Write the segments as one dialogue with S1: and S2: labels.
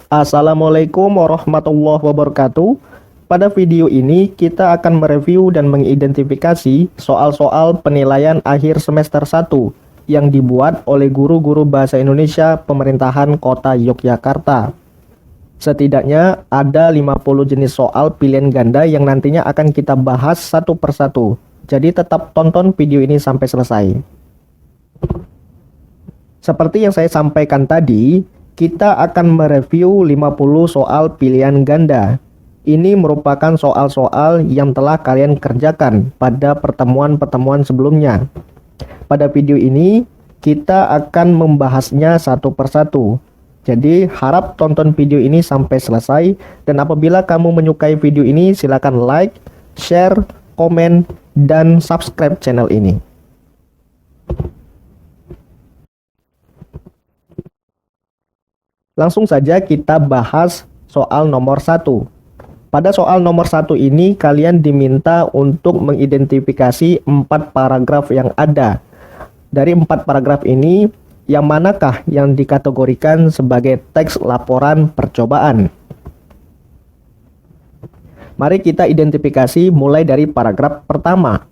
S1: Assalamualaikum warahmatullahi wabarakatuh. Pada video ini kita akan mereview dan mengidentifikasi soal-soal penilaian akhir semester 1 yang dibuat oleh guru-guru bahasa Indonesia Pemerintahan Kota Yogyakarta. Setidaknya ada 50 jenis soal pilihan ganda yang nantinya akan kita bahas satu persatu. Jadi tetap tonton video ini sampai selesai. Seperti yang saya sampaikan tadi, kita akan mereview 50 soal pilihan ganda. Ini merupakan soal-soal yang telah kalian kerjakan pada pertemuan-pertemuan sebelumnya. Pada video ini, kita akan membahasnya satu persatu. Jadi, harap tonton video ini sampai selesai. Dan apabila kamu menyukai video ini, silakan like, share, komen, dan subscribe channel ini. Langsung saja kita bahas soal nomor 1. Pada soal nomor 1 ini kalian diminta untuk mengidentifikasi 4 paragraf yang ada. Dari 4 paragraf ini, yang manakah yang dikategorikan sebagai teks laporan percobaan? Mari kita identifikasi mulai dari paragraf pertama.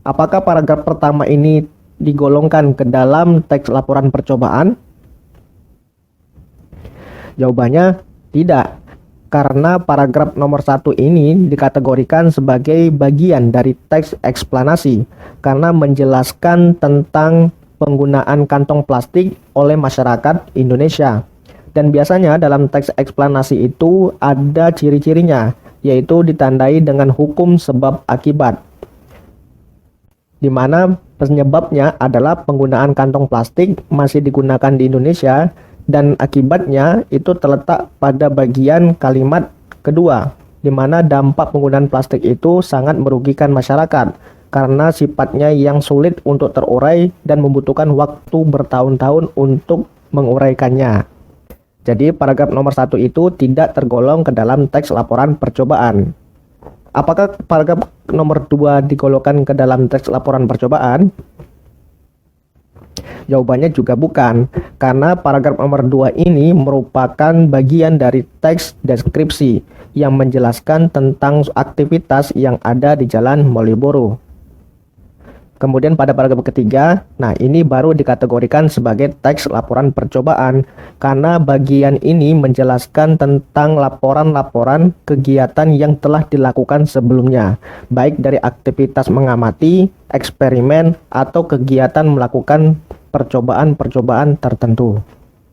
S1: Apakah paragraf pertama ini digolongkan ke dalam teks laporan percobaan? Jawabannya tidak, karena paragraf nomor 1 ini dikategorikan sebagai bagian dari teks eksplanasi karena menjelaskan tentang penggunaan kantong plastik oleh masyarakat Indonesia. Dan biasanya dalam teks eksplanasi itu ada ciri-cirinya, yaitu ditandai dengan hukum sebab akibat, di mana penyebabnya adalah penggunaan kantong plastik masih digunakan di Indonesia, dan akibatnya itu terletak pada bagian kalimat kedua, di mana dampak penggunaan plastik itu sangat merugikan masyarakat karena sifatnya yang sulit untuk terurai dan membutuhkan waktu bertahun-tahun untuk menguraikannya. Jadi paragraf nomor 1 itu tidak tergolong ke dalam teks laporan percobaan. Apakah paragraf nomor 2 digolongkan ke dalam teks laporan percobaan? Jawabannya juga bukan, karena paragraf nomor 2 ini merupakan bagian dari teks deskripsi yang menjelaskan tentang aktivitas yang ada di Jalan Malioboro. Kemudian pada paragraf ketiga, nah ini baru dikategorikan sebagai teks laporan percobaan, karena bagian ini menjelaskan tentang laporan-laporan kegiatan yang telah dilakukan sebelumnya, baik dari aktivitas mengamati, eksperimen, atau kegiatan melakukan percobaan-percobaan tertentu.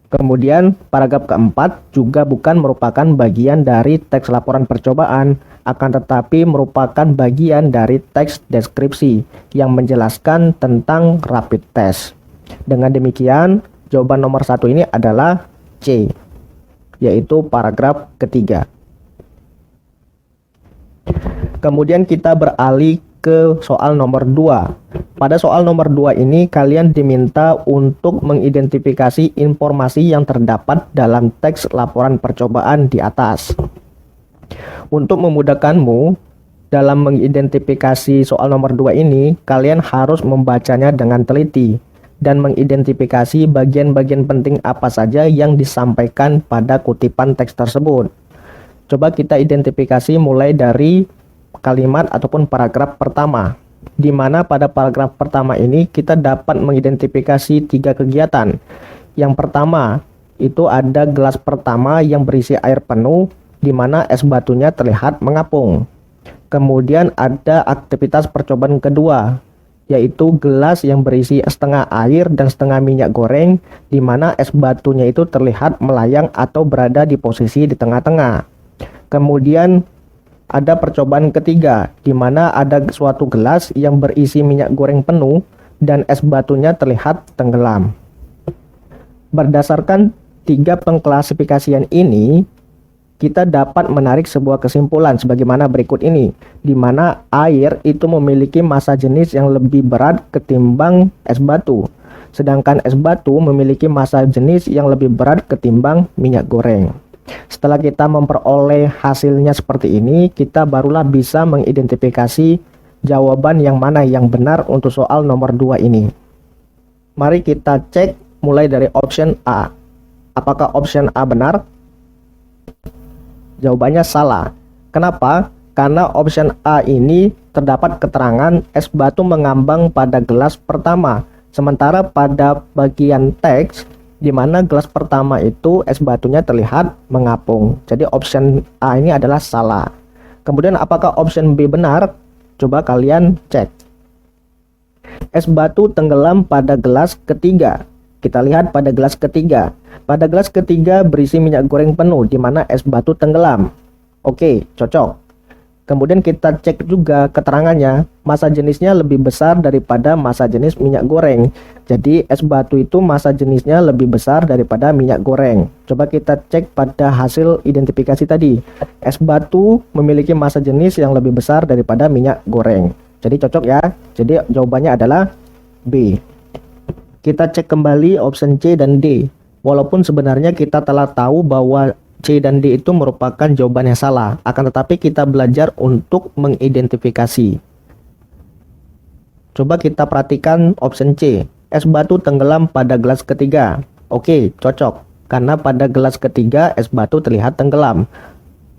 S1: Kemudian paragraf keempat juga bukan merupakan bagian dari teks laporan percobaan, akan tetapi merupakan bagian dari teks deskripsi yang menjelaskan tentang rapid test. Dengan demikian, jawaban nomor 1 ini adalah C, yaitu paragraf ketiga. Kemudian kita beralih ke soal nomor 2. Pada soal nomor 2 ini kalian diminta untuk mengidentifikasi informasi yang terdapat dalam teks laporan percobaan di atas. Untuk memudahkanmu dalam mengidentifikasi soal nomor 2 ini, kalian harus membacanya dengan teliti dan mengidentifikasi bagian-bagian penting apa saja yang disampaikan pada kutipan teks tersebut. Coba kita identifikasi mulai dari kalimat ataupun paragraf pertama, di mana pada paragraf pertama ini kita dapat mengidentifikasi 3 kegiatan. Yang pertama, itu ada gelas pertama yang berisi air penuh, di mana es batunya terlihat mengapung. Kemudian ada aktivitas percobaan kedua, yaitu gelas yang berisi setengah air dan setengah minyak goreng, di mana es batunya itu terlihat melayang atau berada di posisi di tengah-tengah. Kemudian ada percobaan ketiga, di mana ada suatu gelas yang berisi minyak goreng penuh dan es batunya terlihat tenggelam. Berdasarkan 3 pengklasifikasian ini, kita dapat menarik sebuah kesimpulan sebagaimana berikut ini, di mana air itu memiliki massa jenis yang lebih berat ketimbang es batu, sedangkan es batu memiliki massa jenis yang lebih berat ketimbang minyak goreng. Setelah kita memperoleh hasilnya seperti ini, kita barulah bisa mengidentifikasi jawaban yang mana yang benar untuk soal nomor 2 ini. Mari kita cek mulai dari option A. Apakah option A benar? Jawabannya salah. Kenapa? Karena option A ini terdapat keterangan es batu mengambang pada gelas pertama. Sementara pada bagian teks, di mana gelas pertama itu es batunya terlihat mengapung. Jadi option A ini adalah salah. Kemudian apakah option B benar? Coba kalian cek. Es batu tenggelam pada gelas ketiga. Kita lihat pada gelas ketiga. Pada gelas ketiga berisi minyak goreng penuh, di mana es batu tenggelam. Oke, cocok. Kemudian kita cek juga keterangannya, massa jenisnya lebih besar daripada massa jenis minyak goreng. Jadi es batu itu massa jenisnya lebih besar daripada minyak goreng. Coba kita cek pada hasil identifikasi tadi. Es batu memiliki massa jenis yang lebih besar daripada minyak goreng. Jadi cocok ya. Jadi jawabannya adalah B. Kita cek kembali option C dan D. Walaupun sebenarnya kita telah tahu bahwa C dan D itu merupakan jawaban yang salah, akan tetapi kita belajar untuk mengidentifikasi. Coba kita perhatikan option C, es batu tenggelam pada gelas ketiga. Oke, cocok, karena pada gelas ketiga es batu terlihat tenggelam.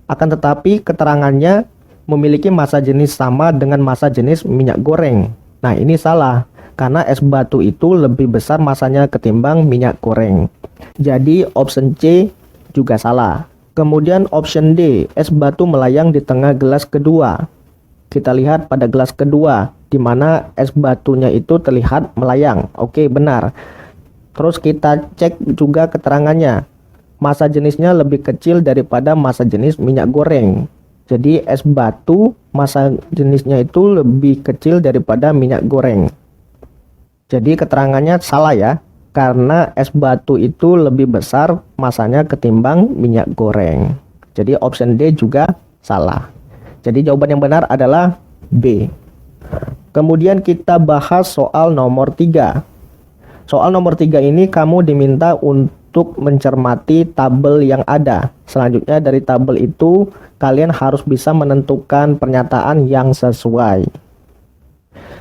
S1: Akan tetapi keterangannya memiliki massa jenis sama dengan massa jenis minyak goreng. Nah, ini salah, karena es batu itu lebih besar massanya ketimbang minyak goreng. Jadi option C juga salah. Kemudian option D, es batu melayang di tengah gelas kedua. Kita lihat pada gelas kedua, di mana es batunya itu terlihat melayang. Oke, benar. Terus kita cek juga keterangannya. Massa jenisnya lebih kecil daripada massa jenis minyak goreng. Jadi es batu massa jenisnya itu lebih kecil daripada minyak goreng. Jadi keterangannya salah ya. Karena es batu itu lebih besar massanya ketimbang minyak goreng. Jadi option D juga salah. Jadi jawaban yang benar adalah B. Kemudian kita bahas soal nomor 3. Soal nomor 3 ini kamu diminta untuk mencermati tabel yang ada. Selanjutnya dari tabel itu kalian harus bisa menentukan pernyataan yang sesuai.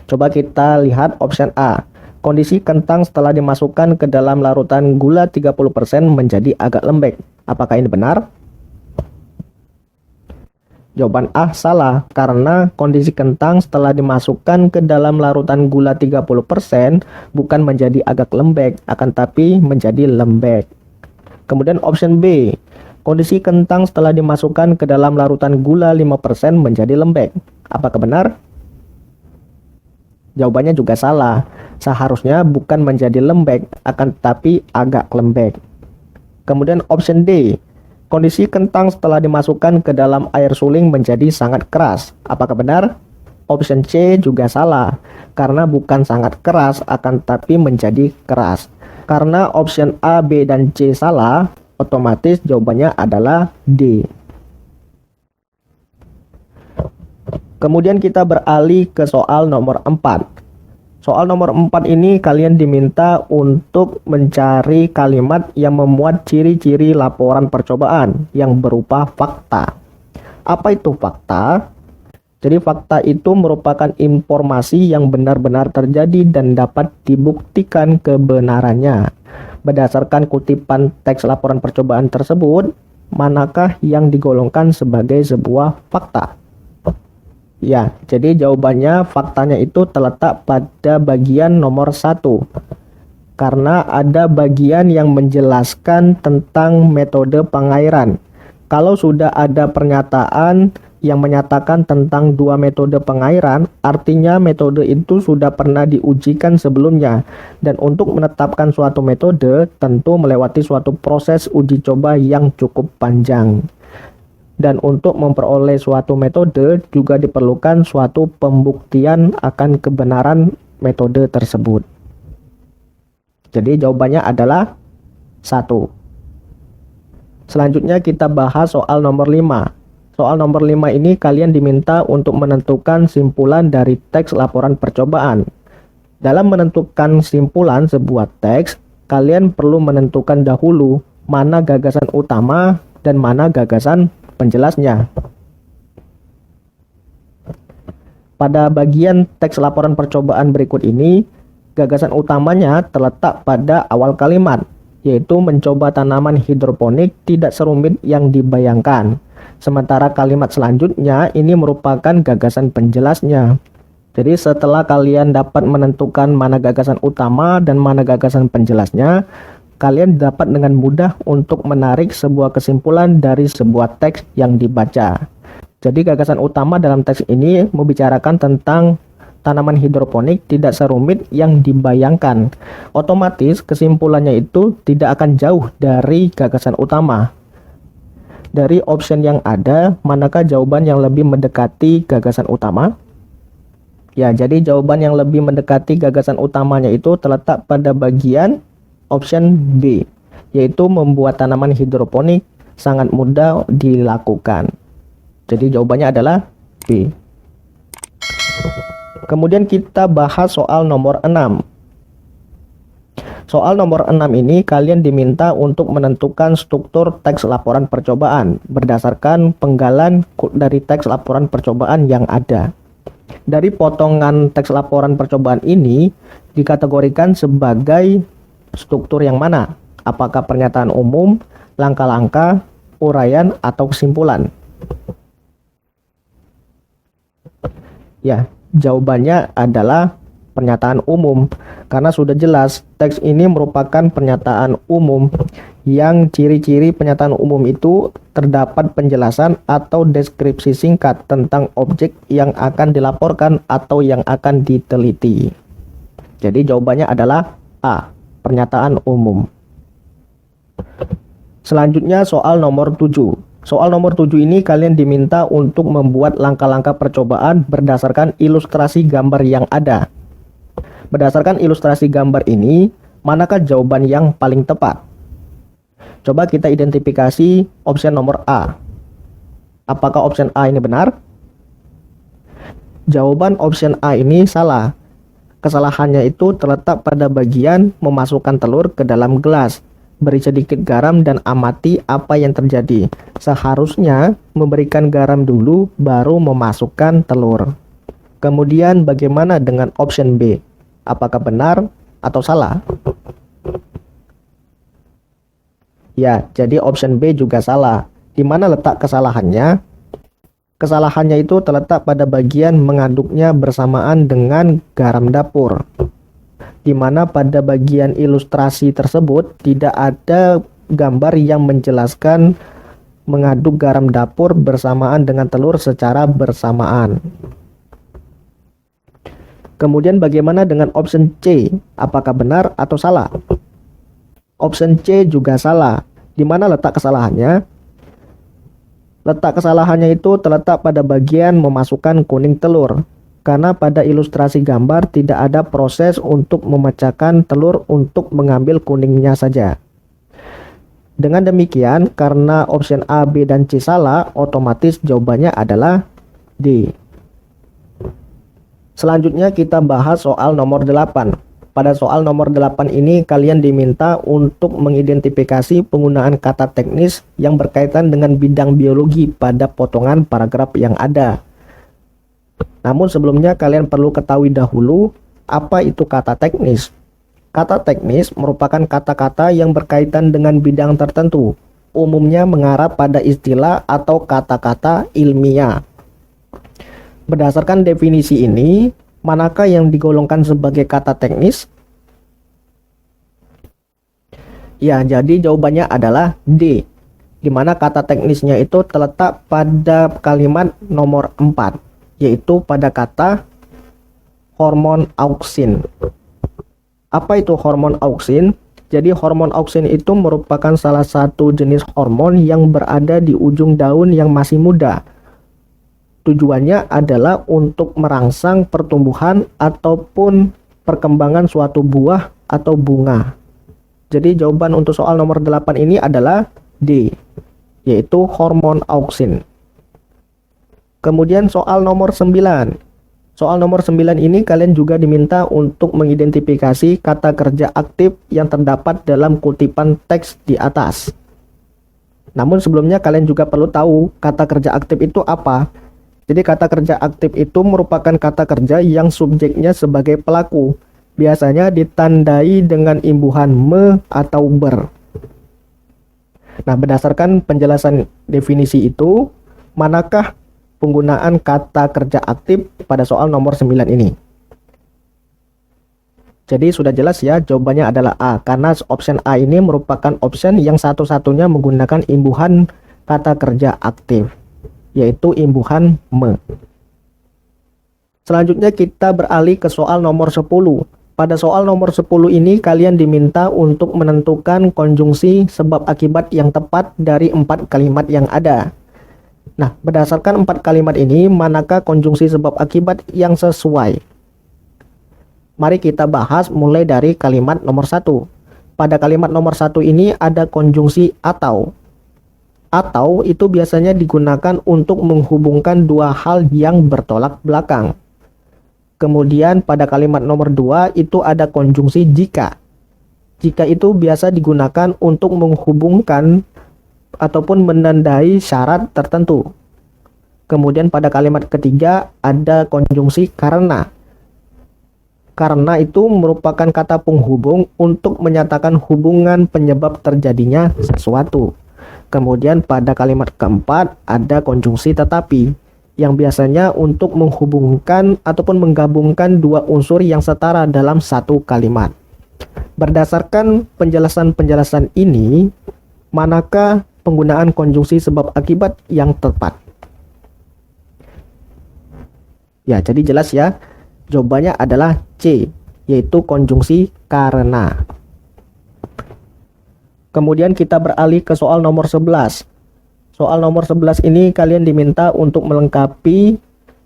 S1: Coba kita lihat option A. Kondisi kentang setelah dimasukkan ke dalam larutan gula 30% menjadi agak lembek. Apakah ini benar? Jawaban A salah, karena kondisi kentang setelah dimasukkan ke dalam larutan gula 30% bukan menjadi agak lembek, akan tapi menjadi lembek. Kemudian option B. Kondisi kentang setelah dimasukkan ke dalam larutan gula 5% menjadi lembek. Apakah benar? Jawabannya juga salah. Seharusnya bukan menjadi lembek, akan tetapi agak lembek. Kemudian option D. Kondisi kentang setelah dimasukkan ke dalam air suling menjadi sangat keras. Apakah benar? Option C juga salah, karena bukan sangat keras, akan tetapi menjadi keras. Karena option A, B, dan C salah, otomatis jawabannya adalah D. Kemudian kita beralih ke soal nomor 4. Soal nomor 4 ini kalian diminta untuk mencari kalimat yang memuat ciri-ciri laporan percobaan yang berupa fakta. Apa itu fakta? Jadi fakta itu merupakan informasi yang benar-benar terjadi dan dapat dibuktikan kebenarannya. Berdasarkan kutipan teks laporan percobaan tersebut, manakah yang digolongkan sebagai sebuah fakta? Ya, jadi jawabannya faktanya itu terletak pada bagian nomor 1. Karena ada bagian yang menjelaskan tentang metode pengairan. Kalau sudah ada pernyataan yang menyatakan tentang dua metode pengairan, artinya metode itu sudah pernah diujikan sebelumnya. Dan untuk menetapkan suatu metode, tentu melewati suatu proses uji coba yang cukup panjang. Dan untuk memperoleh suatu metode juga diperlukan suatu pembuktian akan kebenaran metode tersebut. Jadi jawabannya adalah 1. Selanjutnya kita bahas soal nomor 5. Soal nomor 5 ini kalian diminta untuk menentukan simpulan dari teks laporan percobaan. Dalam menentukan simpulan sebuah teks, kalian perlu menentukan dahulu mana gagasan utama dan mana gagasan penjelasnya. Pada bagian teks laporan percobaan berikut ini, gagasan utamanya terletak pada awal kalimat. yaitu mencoba tanaman hidroponik tidak serumit yang dibayangkan. Sementara kalimat selanjutnya ini merupakan gagasan penjelasnya. Jadi setelah kalian dapat menentukan mana gagasan utama dan mana gagasan penjelasnya, kalian dapat dengan mudah untuk menarik sebuah kesimpulan dari sebuah teks yang dibaca. Jadi gagasan utama dalam teks ini membicarakan tentang tanaman hidroponik tidak serumit yang dibayangkan. Otomatis kesimpulannya itu tidak akan jauh dari gagasan utama. Dari option yang ada, manakah jawaban yang lebih mendekati gagasan utama? Ya, jadi jawaban yang lebih mendekati gagasan utamanya itu terletak pada bagian option B, yaitu membuat tanaman hidroponik sangat mudah dilakukan. Jadi jawabannya adalah B. Kemudian kita bahas soal nomor 6. Soal nomor 6 ini kalian diminta untuk menentukan struktur teks laporan percobaan berdasarkan penggalan dari teks laporan percobaan yang ada. Dari potongan teks laporan percobaan ini dikategorikan sebagai struktur yang mana? Apakah pernyataan umum, langkah-langkah, uraian, atau kesimpulan? Ya, jawabannya adalah pernyataan umum, karena sudah jelas teks ini merupakan pernyataan umum yang ciri-ciri pernyataan umum itu terdapat penjelasan atau deskripsi singkat tentang objek yang akan dilaporkan atau yang akan diteliti. Jadi jawabannya adalah A, pernyataan umum. Selanjutnya soal nomor 7. Soal nomor 7 ini kalian diminta untuk membuat langkah-langkah percobaan berdasarkan ilustrasi gambar yang ada. Berdasarkan ilustrasi gambar ini, manakah jawaban yang paling tepat? Coba kita identifikasi option nomor A. Apakah option A ini benar? Jawaban option A ini salah. Kesalahannya itu terletak pada bagian memasukkan telur ke dalam gelas. Beri sedikit garam dan amati apa yang terjadi. Seharusnya memberikan garam dulu baru memasukkan telur. Kemudian bagaimana dengan option B? Apakah benar atau salah? Ya, jadi option B juga salah. Di mana letak kesalahannya? Kesalahannya itu terletak pada bagian mengaduknya bersamaan dengan garam dapur. Di mana pada bagian ilustrasi tersebut tidak ada gambar yang menjelaskan mengaduk garam dapur bersamaan dengan telur secara bersamaan. Kemudian bagaimana dengan option C? Apakah benar atau salah? Option C juga salah. Di mana letak kesalahannya? Letak kesalahannya itu terletak pada bagian memasukkan kuning telur. Karena pada ilustrasi gambar tidak ada proses untuk memecahkan telur untuk mengambil kuningnya saja. Dengan demikian, karena option A, B, dan C salah, otomatis jawabannya adalah D. Selanjutnya kita bahas soal nomor 8. Pada soal nomor 8 ini kalian diminta untuk mengidentifikasi penggunaan kata teknis yang berkaitan dengan bidang biologi pada potongan paragraf yang ada. Namun sebelumnya kalian perlu ketahui dahulu apa itu kata teknis. Kata teknis merupakan kata-kata yang berkaitan dengan bidang tertentu, umumnya mengarah pada istilah atau kata-kata ilmiah. Berdasarkan definisi ini, manakah yang digolongkan sebagai kata teknis? Ya, jadi jawabannya adalah D, di mana kata teknisnya itu terletak pada kalimat nomor 4, yaitu pada kata hormon auksin. Apa itu hormon auksin? Jadi hormon auksin itu merupakan salah satu jenis hormon yang berada di ujung daun yang masih muda. Tujuannya adalah untuk merangsang pertumbuhan ataupun perkembangan suatu buah atau bunga. Jadi jawaban untuk soal nomor 8 ini adalah D, yaitu hormon auksin. Kemudian soal nomor 9. Soal nomor 9 ini kalian juga diminta untuk mengidentifikasi kata kerja aktif yang terdapat dalam kutipan teks di atas. Namun sebelumnya kalian juga perlu tahu kata kerja aktif itu apa. Jadi kata kerja aktif itu merupakan kata kerja yang subjeknya sebagai pelaku biasanya ditandai dengan imbuhan me atau ber. Nah, berdasarkan penjelasan definisi itu, manakah penggunaan kata kerja aktif pada soal nomor 9 ini? Jadi sudah jelas ya, jawabannya adalah A, karena option A ini merupakan option yang satu-satunya menggunakan imbuhan kata kerja aktif, yaitu imbuhan me. Selanjutnya kita beralih ke soal nomor 10. Pada soal nomor 10 ini kalian diminta untuk menentukan konjungsi sebab akibat yang tepat dari 4 kalimat yang ada. Nah, berdasarkan 4 kalimat ini, manakah konjungsi sebab akibat yang sesuai? Mari kita bahas mulai dari kalimat nomor 1. Pada kalimat nomor 1 ini ada konjungsi atau. Atau itu biasanya digunakan untuk menghubungkan dua hal yang bertolak belakang. Kemudian pada kalimat nomor 2 itu ada konjungsi jika. Jika itu biasa digunakan untuk menghubungkan ataupun menandai syarat tertentu. Kemudian pada kalimat ketiga ada konjungsi karena. Karena itu merupakan kata penghubung untuk menyatakan hubungan penyebab terjadinya sesuatu. Kemudian pada kalimat keempat ada konjungsi tetapi, yang biasanya untuk menghubungkan ataupun menggabungkan dua unsur yang setara dalam satu kalimat. Berdasarkan penjelasan-penjelasan ini, manakah penggunaan konjungsi sebab akibat yang tepat? Ya, jadi jelas ya. Jawabannya adalah C, yaitu konjungsi karena. Kemudian kita beralih ke soal nomor 11. Soal nomor 11 ini kalian diminta untuk melengkapi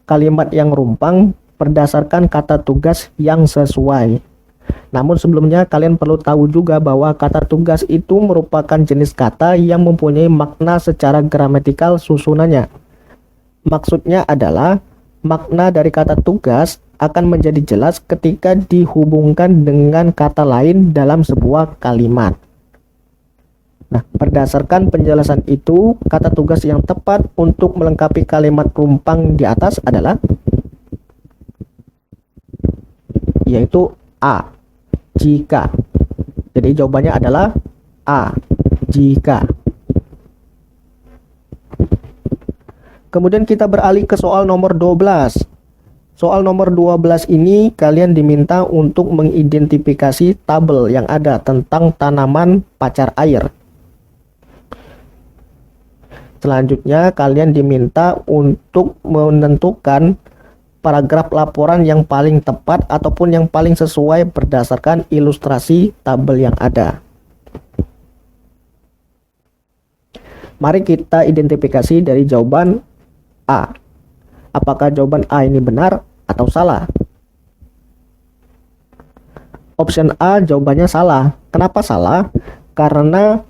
S1: kalimat yang rumpang berdasarkan kata tugas yang sesuai. Namun sebelumnya kalian perlu tahu juga bahwa kata tugas itu merupakan jenis kata yang mempunyai makna secara gramatikal susunannya. Maksudnya adalah makna dari kata tugas akan menjadi jelas ketika dihubungkan dengan kata lain dalam sebuah kalimat. Nah, berdasarkan penjelasan itu, kata tugas yang tepat untuk melengkapi kalimat rumpang di atas adalah yaitu A, jika. Jadi jawabannya adalah A, jika. Kemudian kita beralih ke soal nomor 12. Soal nomor 12 ini kalian diminta untuk mengidentifikasi tabel yang ada tentang tanaman pacar air. Selanjutnya kalian diminta untuk menentukan paragraf laporan yang paling tepat ataupun yang paling sesuai berdasarkan ilustrasi tabel yang ada. Mari kita identifikasi dari jawaban A. Apakah jawaban A ini benar atau salah? Option A jawabannya salah. Kenapa salah? Karena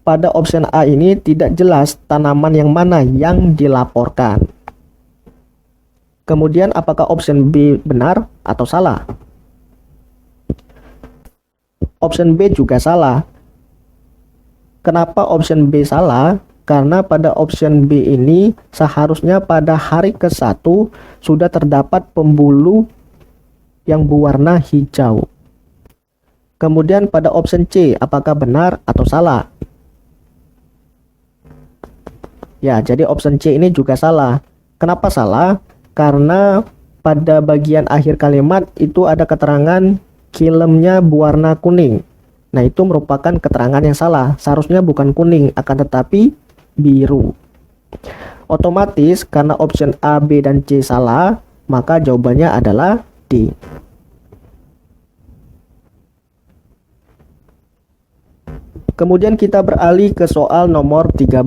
S1: pada option A ini tidak jelas tanaman yang mana yang dilaporkan. Kemudian apakah option B benar atau salah? Option B juga salah. Kenapa option B salah? Karena pada option B ini seharusnya pada hari ke-1 sudah terdapat pembuluh yang berwarna hijau. Kemudian pada option C, apakah benar atau salah? Ya, jadi option C ini juga salah. Kenapa salah? Karena pada bagian akhir kalimat itu ada keterangan kilemnya berwarna kuning. Nah, itu merupakan keterangan yang salah. Seharusnya bukan kuning, akan tetapi biru. Otomatis karena option A, B, dan C salah, maka jawabannya adalah D. Kemudian kita beralih ke soal nomor 13.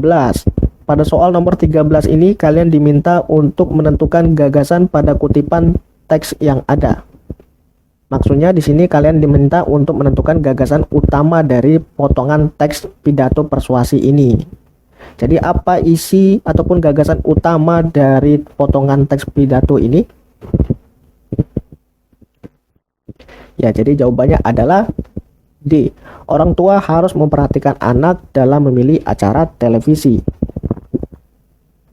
S1: Pada soal nomor 13 ini kalian diminta untuk menentukan gagasan pada kutipan teks yang ada. Maksudnya di sini kalian diminta untuk menentukan gagasan utama dari potongan teks pidato persuasi ini. Jadi apa isi ataupun gagasan utama dari potongan teks pidato ini? Ya, jadi jawabannya adalah D. Orang tua harus memperhatikan anak dalam memilih acara televisi.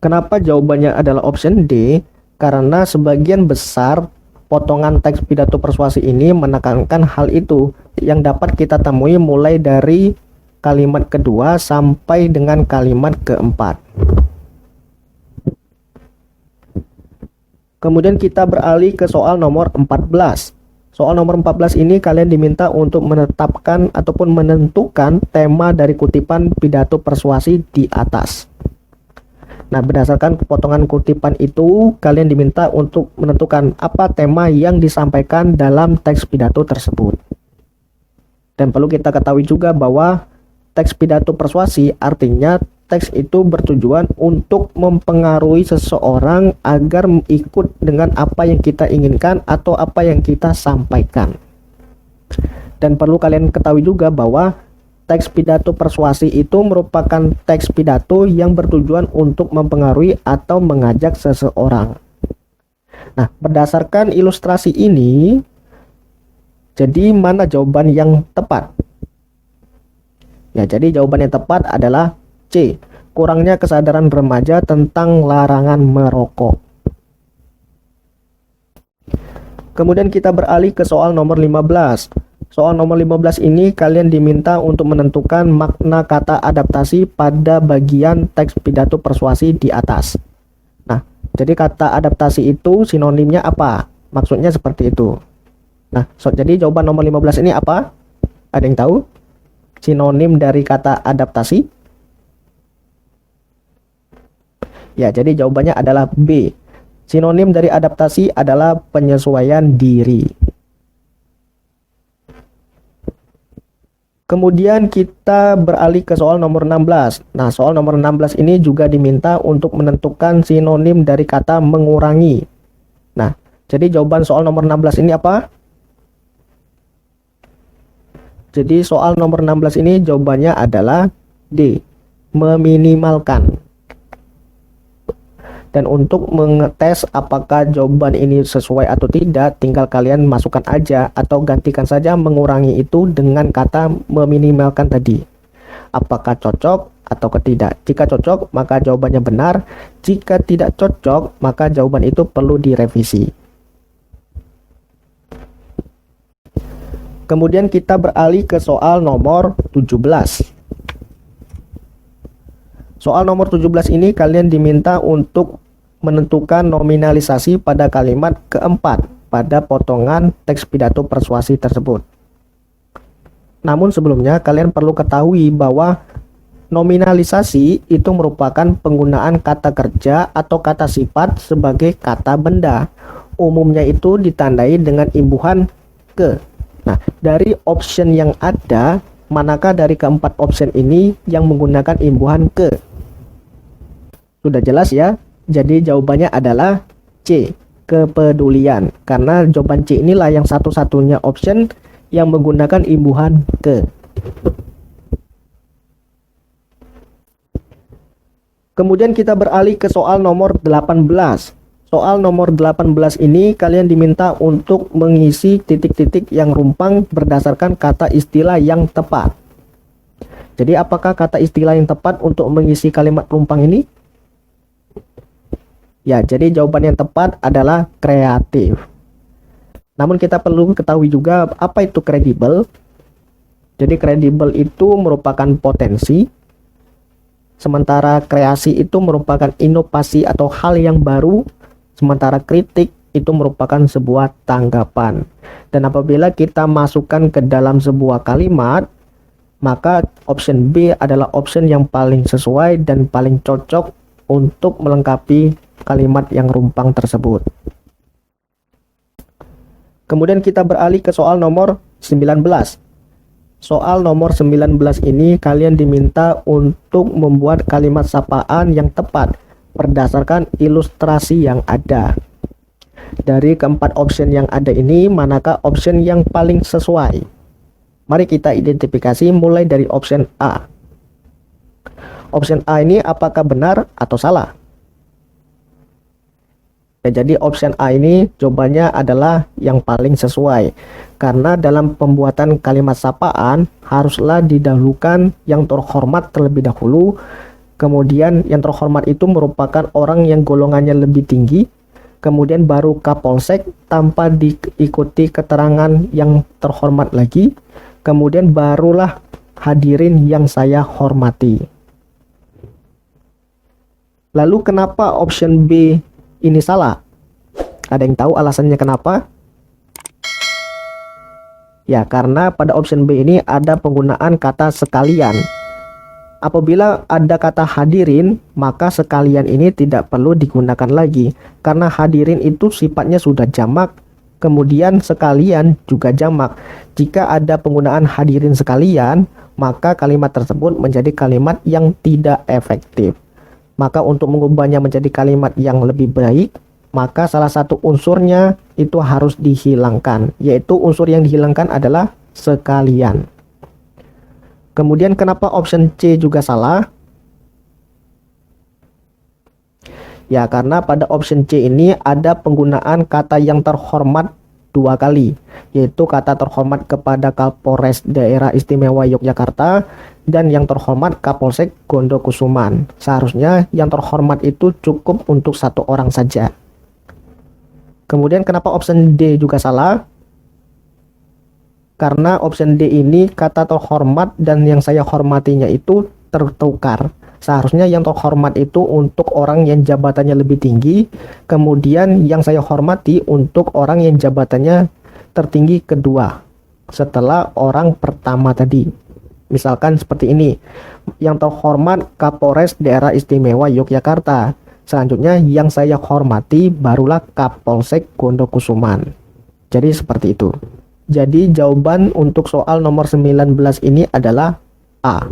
S1: Kenapa jawabannya adalah option D? Karena sebagian besar potongan teks pidato persuasi ini menekankan hal itu yang dapat kita temui mulai dari kalimat kedua sampai dengan kalimat keempat. Kemudian kita beralih ke soal nomor 14. Soal nomor 14 ini kalian diminta untuk menetapkan ataupun menentukan tema dari kutipan pidato persuasi di atas. Nah, berdasarkan potongan kutipan itu, kalian diminta untuk menentukan apa tema yang disampaikan dalam teks pidato tersebut. Dan perlu kita ketahui juga bahwa teks pidato persuasi artinya teks itu bertujuan untuk mempengaruhi seseorang agar ikut dengan apa yang kita inginkan atau apa yang kita sampaikan. Dan perlu kalian ketahui juga bahwa teks pidato persuasi itu merupakan teks pidato yang bertujuan untuk mempengaruhi atau mengajak seseorang. Nah, berdasarkan ilustrasi ini, jadi mana jawaban yang tepat? Ya, jadi jawaban yang tepat adalah C. Kurangnya kesadaran remaja tentang larangan merokok. Kemudian kita beralih ke soal nomor 15. Soal nomor 15 ini kalian diminta untuk menentukan makna kata adaptasi pada bagian teks pidato persuasi di atas. Nah, jadi kata adaptasi itu sinonimnya apa? Maksudnya seperti itu. Nah, jadi jawaban nomor 15 ini apa? Ada yang tahu? Sinonim dari kata adaptasi? Ya, jadi jawabannya adalah B. Sinonim dari adaptasi adalah penyesuaian diri. Kemudian kita beralih ke soal nomor 16. Nah, soal nomor 16 ini juga diminta untuk menentukan sinonim dari kata mengurangi. Nah, jadi jawaban soal nomor 16 ini apa? Jadi soal nomor 16 ini jawabannya adalah D. Meminimalkan. Dan untuk mengetes apakah jawaban ini sesuai atau tidak, tinggal kalian masukkan aja atau gantikan saja mengurangi itu dengan kata meminimalkan tadi. Apakah cocok atau tidak? Jika cocok, maka jawabannya benar. Jika tidak cocok, maka jawaban itu perlu direvisi. Kemudian kita beralih ke soal nomor 17. Soal nomor 17 ini kalian diminta untuk menentukan nominalisasi pada kalimat keempat pada potongan teks pidato persuasi tersebut. Namun sebelumnya kalian perlu ketahui bahwa nominalisasi itu merupakan penggunaan kata kerja atau kata sifat sebagai kata benda. Umumnya itu ditandai dengan imbuhan ke. Nah, dari option yang ada, manakah dari keempat option ini yang menggunakan imbuhan ke? Sudah jelas ya? Jadi jawabannya adalah C. Kepedulian. Karena jawaban C inilah yang satu-satunya option yang menggunakan imbuhan ke. Kemudian kita beralih ke soal nomor 18. Soal nomor 18 ini kalian diminta untuk mengisi titik-titik yang rumpang berdasarkan kata istilah yang tepat. Jadi apakah kata istilah yang tepat untuk mengisi kalimat rumpang ini? Ya, jadi jawaban yang tepat adalah kreatif. Namun kita perlu ketahui juga apa itu kredibel. Jadi kredibel itu merupakan potensi, sementara kreasi itu merupakan inovasi atau hal yang baru, sementara kritik itu merupakan sebuah tanggapan. Dan apabila kita masukkan ke dalam sebuah kalimat, maka option B adalah option yang paling sesuai dan paling cocok untuk melengkapi kalimat yang rumpang tersebut. Kemudian kita beralih ke soal nomor 19. Soal nomor 19 ini kalian diminta untuk membuat kalimat sapaan yang tepat berdasarkan ilustrasi yang ada. Dari keempat option yang ada ini, manakah option yang paling sesuai? Mari kita identifikasi mulai dari option A. Option A ini apakah benar atau salah? Jadi option A ini jawabannya adalah yang paling sesuai. Karena dalam pembuatan kalimat sapaan haruslah didahulukan yang terhormat terlebih dahulu. Kemudian yang terhormat itu merupakan orang yang golongannya lebih tinggi. kemudian baru Kapolsek tanpa diikuti keterangan yang terhormat lagi, kemudian barulah hadirin yang saya hormati. Lalu kenapa option B ini salah? Ada yang tahu alasannya kenapa? Ya, karena pada option B ini ada penggunaan kata sekalian. Apabila ada kata hadirin, maka sekalian ini tidak perlu digunakan lagi, karena hadirin itu sifatnya sudah jamak, kemudian sekalian juga jamak. Jika ada penggunaan hadirin sekalian, maka kalimat tersebut menjadi kalimat yang tidak efektif. Maka untuk mengubahnya menjadi kalimat yang lebih baik, maka salah satu unsurnya itu harus dihilangkan, yaitu unsur yang dihilangkan adalah sekalian. Kemudian kenapa option C juga salah? Ya, karena pada option C ini ada penggunaan kata yang terhormat dua kali, yaitu kata terhormat kepada Kapolres Daerah Istimewa Yogyakarta dan yang terhormat Kapolsek Gondokusuman. Seharusnya yang terhormat itu cukup untuk satu orang saja. Kemudian kenapa option D juga salah? Karena option D ini kata terhormat dan yang saya hormatinya itu tertukar. Seharusnya yang terhormat itu untuk orang yang jabatannya lebih tinggi, kemudian yang saya hormati untuk orang yang jabatannya tertinggi kedua setelah orang pertama tadi. Misalkan seperti ini, yang terhormat Kapolres Daerah Istimewa Yogyakarta. Selanjutnya yang saya hormati barulah Kapolsek Gondokusuman. Jadi seperti itu. Jadi jawaban untuk soal nomor 19 ini adalah A.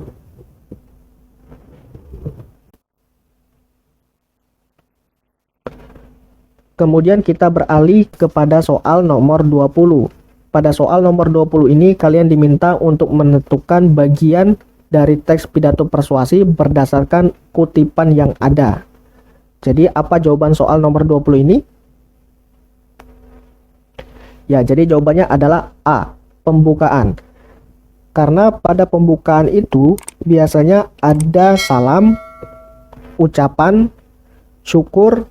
S1: Kemudian kita beralih kepada soal nomor 20. Pada soal nomor 20 ini kalian diminta untuk menentukan bagian dari teks pidato persuasi berdasarkan kutipan yang ada. Jadi apa jawaban soal nomor 20 ini? Ya, jadi jawabannya adalah A, pembukaan. Karena pada pembukaan itu biasanya ada salam, ucapan, syukur,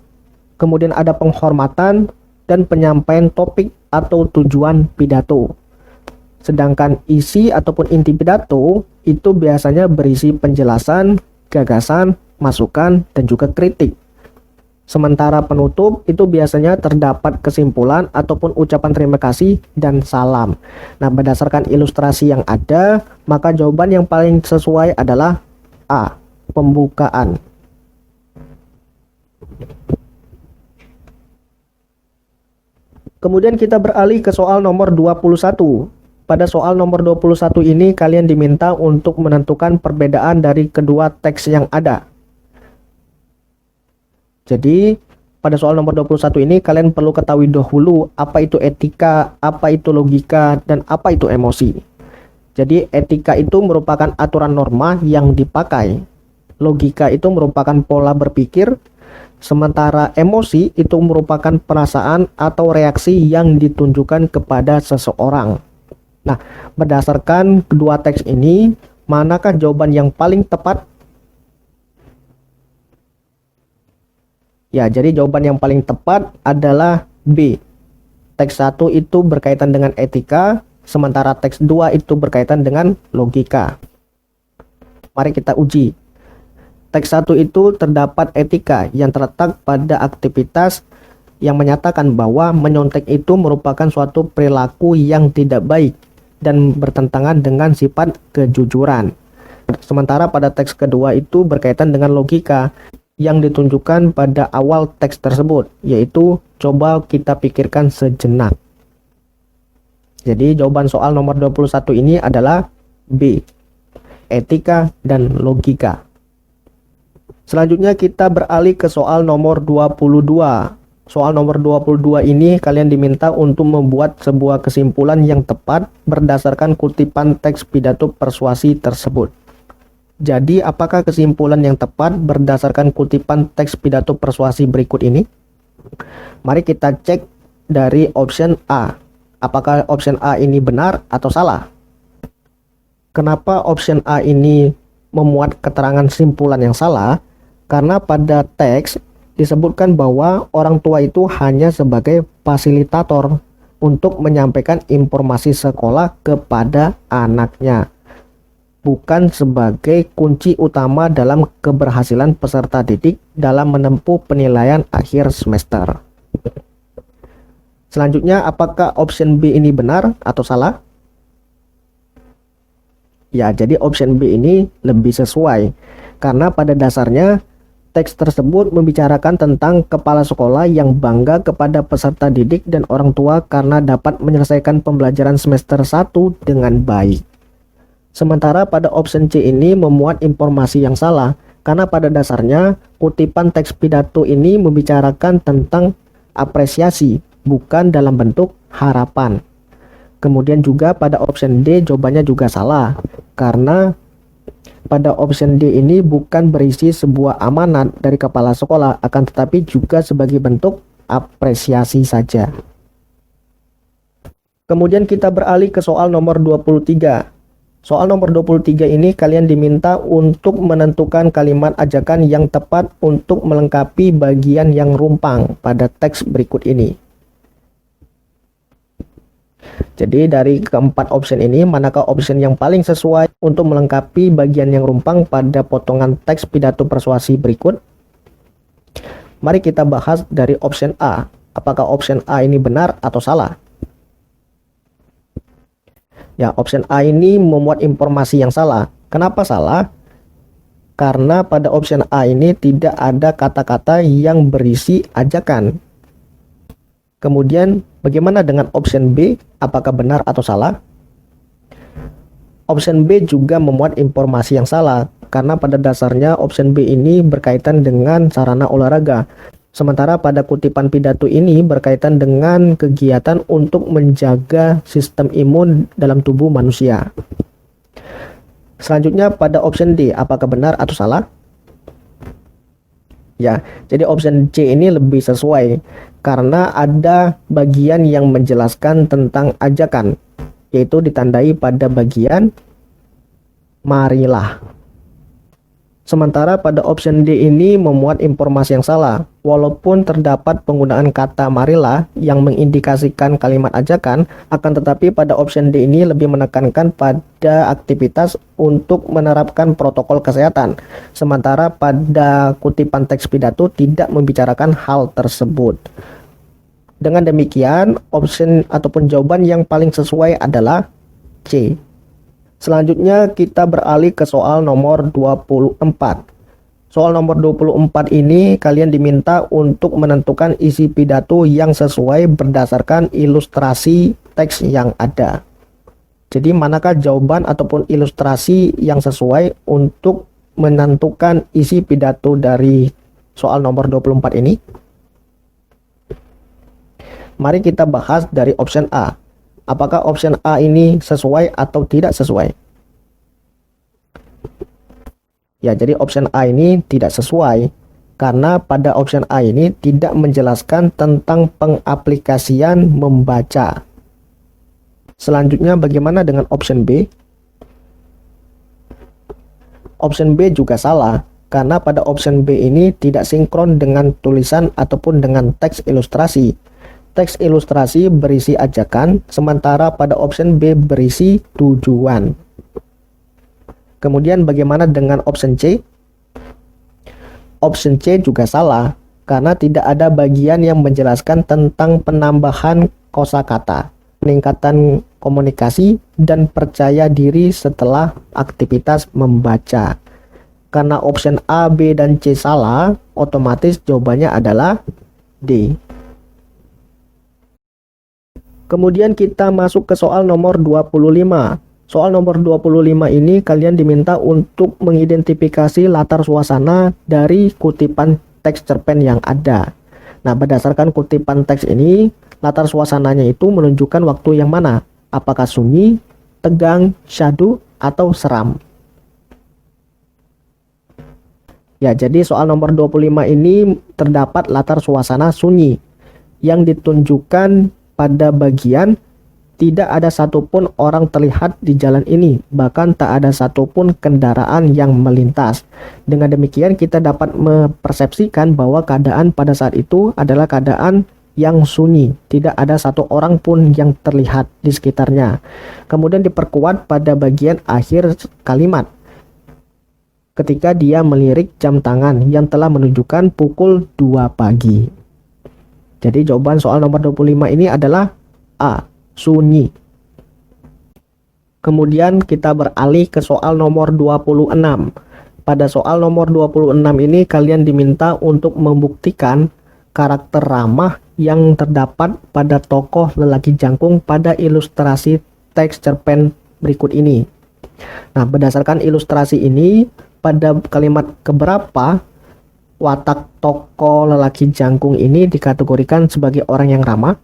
S1: kemudian ada penghormatan, dan penyampaian topik atau tujuan pidato. Sedangkan isi ataupun inti pidato itu biasanya berisi penjelasan, gagasan, masukan, dan juga kritik. Sementara penutup itu biasanya terdapat kesimpulan ataupun ucapan terima kasih dan salam. Nah, berdasarkan ilustrasi yang ada, maka jawaban yang paling sesuai adalah A, pembukaan. Kemudian kita beralih ke soal nomor 21. Pada soal nomor 21 ini kalian diminta untuk menentukan perbedaan dari kedua teks yang ada. Jadi pada soal nomor 21 ini kalian perlu ketahui dahulu apa itu etika, apa itu logika, dan apa itu emosi. Jadi etika itu merupakan aturan norma yang dipakai. Logika itu merupakan pola berpikir. Sementara emosi itu merupakan perasaan atau reaksi yang ditunjukkan kepada seseorang. Nah, berdasarkan kedua teks ini, manakah jawaban yang paling tepat? Ya, jadi jawaban yang paling tepat adalah B. Teks 1 itu berkaitan dengan etika, sementara teks 2 itu berkaitan dengan logika. Mari kita uji. Teks 1 itu terdapat etika yang terletak pada aktivitas yang menyatakan bahwa menyontek itu merupakan suatu perilaku yang tidak baik dan bertentangan dengan sifat kejujuran. Sementara pada teks kedua itu berkaitan dengan logika yang ditunjukkan pada awal teks tersebut, yaitu coba kita pikirkan sejenak. Jadi jawaban soal nomor 21 ini adalah B, etika dan logika. Selanjutnya kita beralih ke soal nomor 22. Soal nomor 22 ini kalian diminta untuk membuat sebuah kesimpulan yang tepat berdasarkan kutipan teks pidato persuasi tersebut. Jadi, apakah kesimpulan yang tepat berdasarkan kutipan teks pidato persuasi berikut ini? Mari kita cek dari option A. Apakah option A ini benar atau salah? Kenapa option A ini memuat keterangan simpulan yang salah? Karena pada teks disebutkan bahwa orang tua itu hanya sebagai fasilitator untuk menyampaikan informasi sekolah kepada anaknya, bukan sebagai kunci utama dalam keberhasilan peserta didik dalam menempuh penilaian akhir semester. Selanjutnya, apakah option B ini benar atau salah? Ya, jadi option B ini lebih sesuai, karena pada dasarnya teks tersebut membicarakan tentang kepala sekolah yang bangga kepada peserta didik dan orang tua karena dapat menyelesaikan pembelajaran semester 1 dengan baik. Sementara pada option C ini memuat informasi yang salah, karena pada dasarnya kutipan teks pidato ini membicarakan tentang apresiasi, bukan dalam bentuk harapan. Kemudian juga pada option D jawabannya juga salah, karena pada option D ini bukan berisi sebuah amanat dari kepala sekolah, akan tetapi juga sebagai bentuk apresiasi saja. Kemudian kita beralih ke soal nomor 23. Soal nomor 23 ini kalian diminta untuk menentukan kalimat ajakan yang tepat untuk melengkapi bagian yang rumpang pada teks berikut ini. Jadi dari keempat option ini, manakah option yang paling sesuai untuk melengkapi bagian yang rumpang pada potongan teks pidato persuasi berikut? Mari kita bahas dari option A. Apakah option A ini benar atau salah? Ya, option A ini memuat informasi yang salah. Kenapa salah? Karena pada option A ini tidak ada kata-kata yang berisi ajakan. Kemudian bagaimana dengan option B? Apakah benar atau salah? Option B juga memuat informasi yang salah, karena pada dasarnya option B ini berkaitan dengan sarana olahraga. Sementara pada kutipan pidato ini berkaitan dengan kegiatan untuk menjaga sistem imun dalam tubuh manusia. Selanjutnya pada option D, apakah benar atau salah? Ya, jadi option C ini lebih sesuai karena ada bagian yang menjelaskan tentang ajakan, yaitu ditandai pada bagian marilah. Sementara pada option D ini memuat informasi yang salah, walaupun terdapat penggunaan kata marilah yang mengindikasikan kalimat ajakan, akan tetapi pada option D ini lebih menekankan pada aktivitas untuk menerapkan protokol kesehatan. Sementara pada kutipan teks pidato tidak membicarakan hal tersebut. Dengan demikian, option ataupun jawaban yang paling sesuai adalah C. Selanjutnya kita beralih ke soal nomor 24. Soal nomor 24 ini kalian diminta untuk menentukan isi pidato yang sesuai berdasarkan ilustrasi teks yang ada. Jadi manakah jawaban ataupun ilustrasi yang sesuai untuk menentukan isi pidato dari soal nomor 24 ini? Mari kita bahas dari option A. Apakah option A ini sesuai atau tidak sesuai? Ya, jadi option A ini tidak sesuai karena pada option A ini tidak menjelaskan tentang pengaplikasian membaca. Selanjutnya bagaimana dengan option B? Option B juga salah karena pada option B ini tidak sinkron dengan tulisan ataupun dengan teks ilustrasi. Teks ilustrasi berisi ajakan, sementara pada option B berisi tujuan. Kemudian bagaimana dengan option C? Option C juga salah, karena tidak ada bagian yang menjelaskan tentang penambahan kosakata, peningkatan komunikasi, dan percaya diri setelah aktivitas membaca. Karena option A, B, dan C salah, otomatis jawabannya adalah D. Kemudian kita masuk ke soal nomor 25. Soal nomor 25 ini kalian diminta untuk mengidentifikasi latar suasana dari kutipan teks cerpen yang ada. Nah, berdasarkan kutipan teks ini, latar suasananya itu menunjukkan waktu yang mana? Apakah sunyi, tegang, syahdu, atau seram? Ya, jadi soal nomor 25 ini terdapat latar suasana sunyi yang ditunjukkan pada bagian tidak ada satupun orang terlihat di jalan ini, bahkan tak ada satupun kendaraan yang melintas. Dengan demikian kita dapat mempersepsikan bahwa keadaan pada saat itu adalah keadaan yang sunyi, tidak ada satu orang pun yang terlihat di sekitarnya. Kemudian diperkuat pada bagian akhir kalimat, ketika dia melirik jam tangan yang telah menunjukkan pukul 2 pagi. Jadi jawaban soal nomor 25 ini adalah A, sunyi. Kemudian kita beralih ke soal nomor 26. Pada soal nomor 26 ini kalian diminta untuk membuktikan karakter ramah yang terdapat pada tokoh lelaki jangkung pada ilustrasi teks cerpen berikut ini. Nah, berdasarkan ilustrasi ini, pada kalimat keberapa watak tokoh lelaki jangkung ini dikategorikan sebagai orang yang ramah?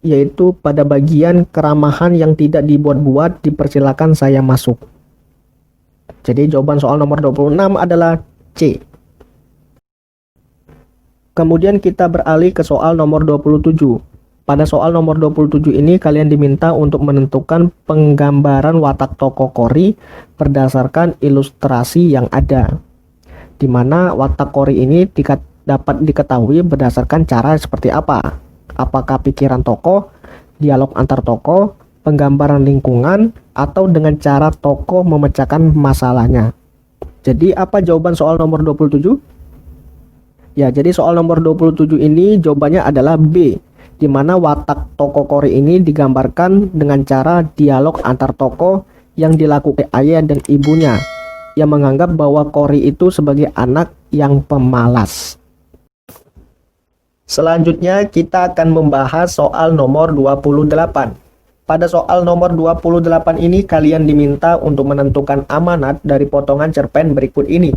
S1: Yaitu pada bagian keramahan yang tidak dibuat-buat, dipersilakan saya masuk. Jadi jawaban soal nomor 26 adalah C. Kemudian kita beralih ke soal nomor 27. Pada soal nomor 27 ini kalian diminta untuk menentukan penggambaran watak tokoh Kori berdasarkan ilustrasi yang ada, di mana watak Kori ini dapat diketahui berdasarkan cara seperti apa. Apakah pikiran tokoh, dialog antar tokoh, penggambaran lingkungan, atau dengan cara tokoh memecahkan masalahnya. Jadi apa jawaban soal nomor 27? Ya, jadi soal nomor 27 ini jawabannya adalah B, di mana watak tokoh Kori ini digambarkan dengan cara dialog antar tokoh yang dilakukan ayah dan ibunya, yang menganggap bahwa Kori itu sebagai anak yang pemalas. Selanjutnya kita akan membahas soal nomor 28. Pada soal nomor 28 ini kalian diminta untuk menentukan amanat dari potongan cerpen berikut ini.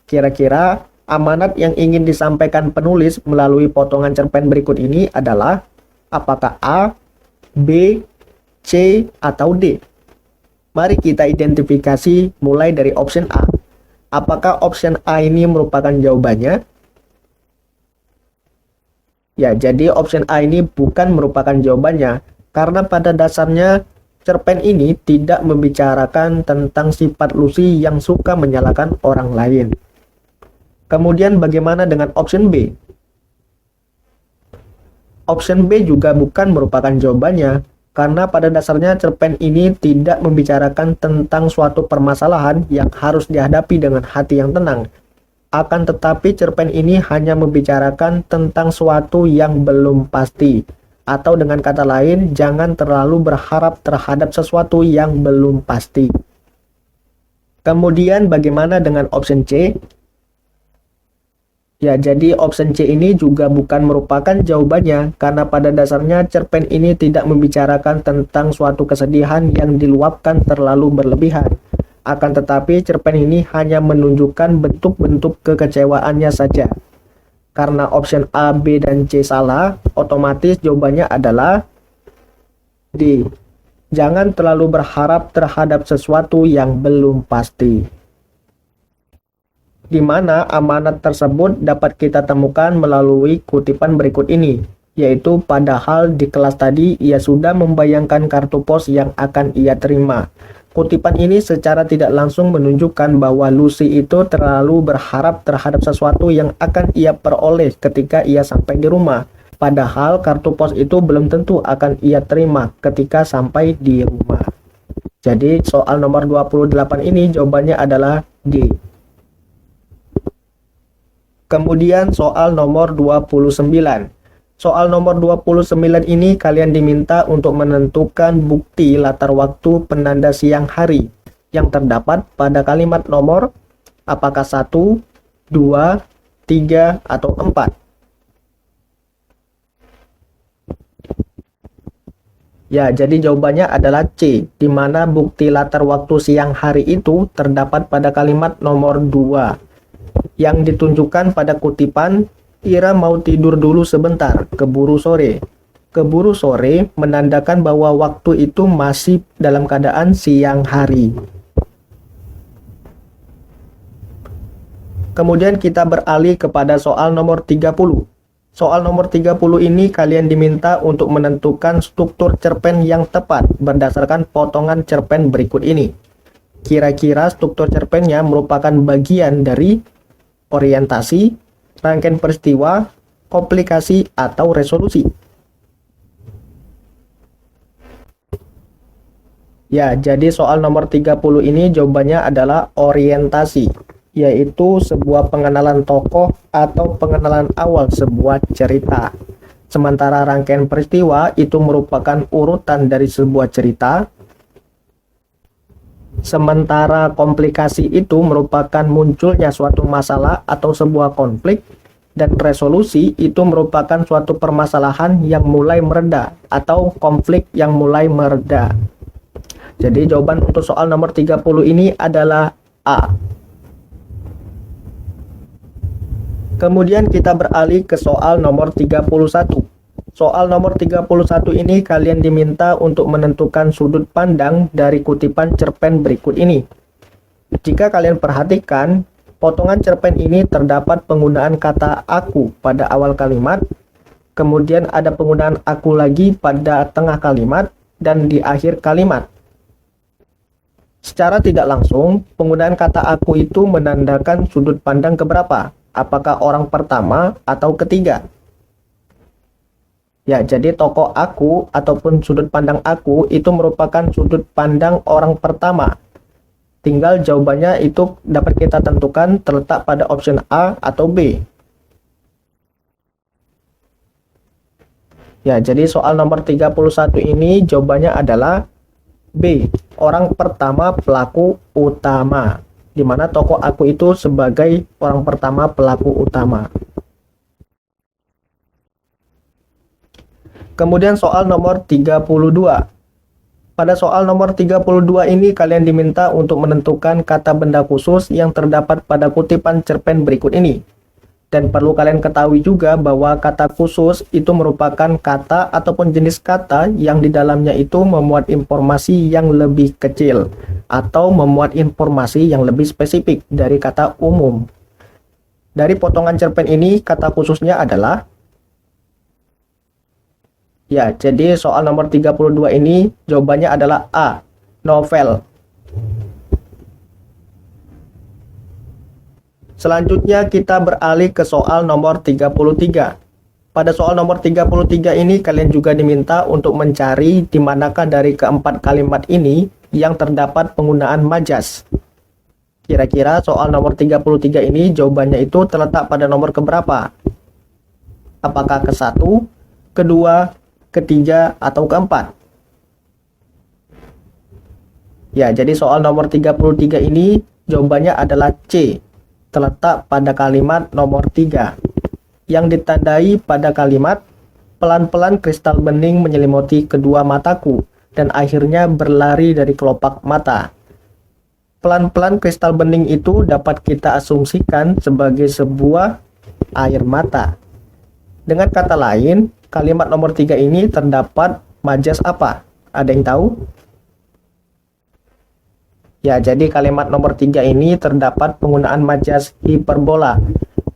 S1: Kira-kira amanat yang ingin disampaikan penulis melalui potongan cerpen berikut ini adalah apakah A, B, C, atau D? Mari kita identifikasi mulai dari option A. Apakah option A ini merupakan jawabannya? Ya, jadi option A ini bukan merupakan jawabannya, karena pada dasarnya cerpen ini tidak membicarakan tentang sifat Lucy yang suka menyalahkan orang lain. Kemudian bagaimana dengan option B? Option B juga bukan merupakan jawabannya, karena pada dasarnya cerpen ini tidak membicarakan tentang suatu permasalahan yang harus dihadapi dengan hati yang tenang. Akan tetapi cerpen ini hanya membicarakan tentang suatu yang belum pasti, atau dengan kata lain, jangan terlalu berharap terhadap sesuatu yang belum pasti. Kemudian bagaimana dengan option C? Ya, jadi option C ini juga bukan merupakan jawabannya, karena pada dasarnya cerpen ini tidak membicarakan tentang suatu kesedihan yang diluapkan terlalu berlebihan. Akan tetapi cerpen ini hanya menunjukkan bentuk-bentuk kekecewaannya saja. Karena option A, B, dan C salah, otomatis jawabannya adalah D. Jangan terlalu berharap terhadap sesuatu yang belum pasti. Di mana amanat tersebut dapat kita temukan melalui kutipan berikut ini, yaitu padahal di kelas tadi ia sudah membayangkan kartu pos yang akan ia terima. Kutipan ini secara tidak langsung menunjukkan bahwa Lucy itu terlalu berharap terhadap sesuatu yang akan ia peroleh ketika ia sampai di rumah. Padahal kartu pos itu belum tentu akan ia terima ketika sampai di rumah. Jadi soal nomor 28 ini jawabannya adalah D. Kemudian soal nomor 29. Soal nomor 29 ini kalian diminta untuk menentukan bukti latar waktu penanda siang hari yang terdapat pada kalimat nomor apakah 1, 2, 3, atau 4. Ya, jadi jawabannya adalah C, di mana bukti latar waktu siang hari itu terdapat pada kalimat nomor 2 yang ditunjukkan pada kutipan Ira mau tidur dulu sebentar, keburu sore. Keburu sore menandakan bahwa waktu itu masih dalam keadaan siang hari. Kemudian kita beralih kepada soal nomor 30. Soal nomor 30 ini kalian diminta untuk menentukan struktur cerpen yang tepat berdasarkan potongan cerpen berikut ini. Kira-kira struktur cerpennya merupakan bagian dari orientasi, rangkaian peristiwa, komplikasi, atau resolusi. Ya, jadi soal nomor 30 ini jawabannya adalah orientasi, yaitu sebuah pengenalan tokoh atau pengenalan awal sebuah cerita. Sementara rangkaian peristiwa itu merupakan urutan dari sebuah cerita. Sementara komplikasi itu merupakan munculnya suatu masalah atau sebuah konflik. Dan resolusi itu merupakan suatu permasalahan yang mulai mereda atau konflik yang mulai mereda. Jadi jawaban untuk soal nomor 30 ini adalah A. Kemudian kita beralih ke soal nomor 31. Soal nomor 31 ini kalian diminta untuk menentukan sudut pandang dari kutipan cerpen berikut ini. Jika kalian perhatikan, potongan cerpen ini terdapat penggunaan kata aku pada awal kalimat, kemudian ada penggunaan aku lagi pada tengah kalimat, dan di akhir kalimat. Secara tidak langsung, penggunaan kata aku itu menandakan sudut pandang keberapa? Apakah orang pertama atau ketiga? Ya, jadi tokoh aku ataupun sudut pandang aku itu merupakan sudut pandang orang pertama. Tinggal jawabannya itu dapat kita tentukan terletak pada option A atau B. Ya, jadi soal nomor 31 ini jawabannya adalah B, orang pertama pelaku utama, di mana tokoh aku itu sebagai orang pertama pelaku utama. Kemudian soal nomor 32. Pada soal nomor 32 ini kalian diminta untuk menentukan kata benda khusus yang terdapat pada kutipan cerpen berikut ini. Dan perlu kalian ketahui juga bahwa kata khusus itu merupakan kata ataupun jenis kata yang di dalamnya itu memuat informasi yang lebih kecil atau memuat informasi yang lebih spesifik dari kata umum. Dari potongan cerpen ini kata khususnya adalah, ya, jadi soal nomor 32 ini jawabannya adalah A, novel. Selanjutnya kita beralih ke soal nomor 33. Pada soal nomor 33 ini kalian juga diminta untuk mencari di manakah dari keempat kalimat ini yang terdapat penggunaan majas. Kira-kira soal nomor 33 ini jawabannya itu terletak pada nomor keberapa? Apakah ke satu, kedua, ketiga, atau keempat? Ya, jadi soal nomor 33 ini jawabannya adalah C, terletak pada kalimat nomor 3, yang ditandai pada kalimat pelan-pelan kristal bening menyelimuti kedua mataku dan akhirnya berlari dari kelopak mata. Pelan-pelan kristal bening itu dapat kita asumsikan sebagai sebuah air mata. Dengan kata lain, kalimat nomor 3 ini terdapat majas apa? Ada yang tahu? Ya, jadi kalimat nomor 3 ini terdapat penggunaan majas hiperbola,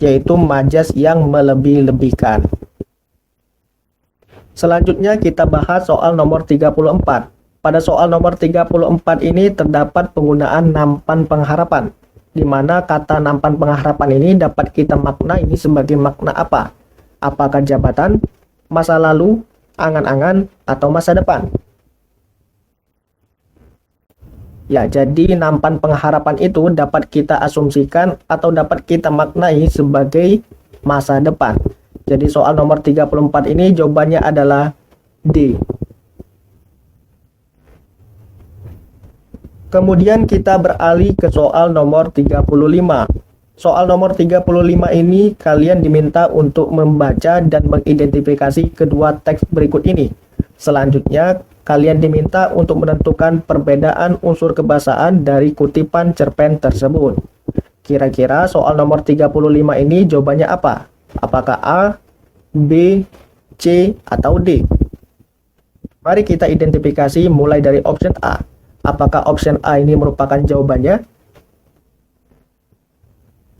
S1: yaitu majas yang melebih-lebihkan. Selanjutnya kita bahas soal nomor 34. Pada soal nomor 34 ini terdapat penggunaan nampan pengharapan, di mana kata nampan pengharapan ini dapat kita maknai sebagai makna apa? Apakah jabatan, masa lalu, angan-angan, atau masa depan? Ya, jadi nampan pengharapan itu dapat kita asumsikan atau dapat kita maknai sebagai masa depan. Jadi soal nomor 34 ini jawabannya adalah D. Kemudian kita beralih ke soal nomor 35. Soal nomor 35 ini kalian diminta untuk membaca dan mengidentifikasi kedua teks berikut ini. Selanjutnya, kalian diminta untuk menentukan perbedaan unsur kebahasaan dari kutipan cerpen tersebut. Kira-kira soal nomor 35 ini jawabannya apa? Apakah A, B, C, atau D? Mari kita identifikasi mulai dari option A. Apakah option A ini merupakan jawabannya?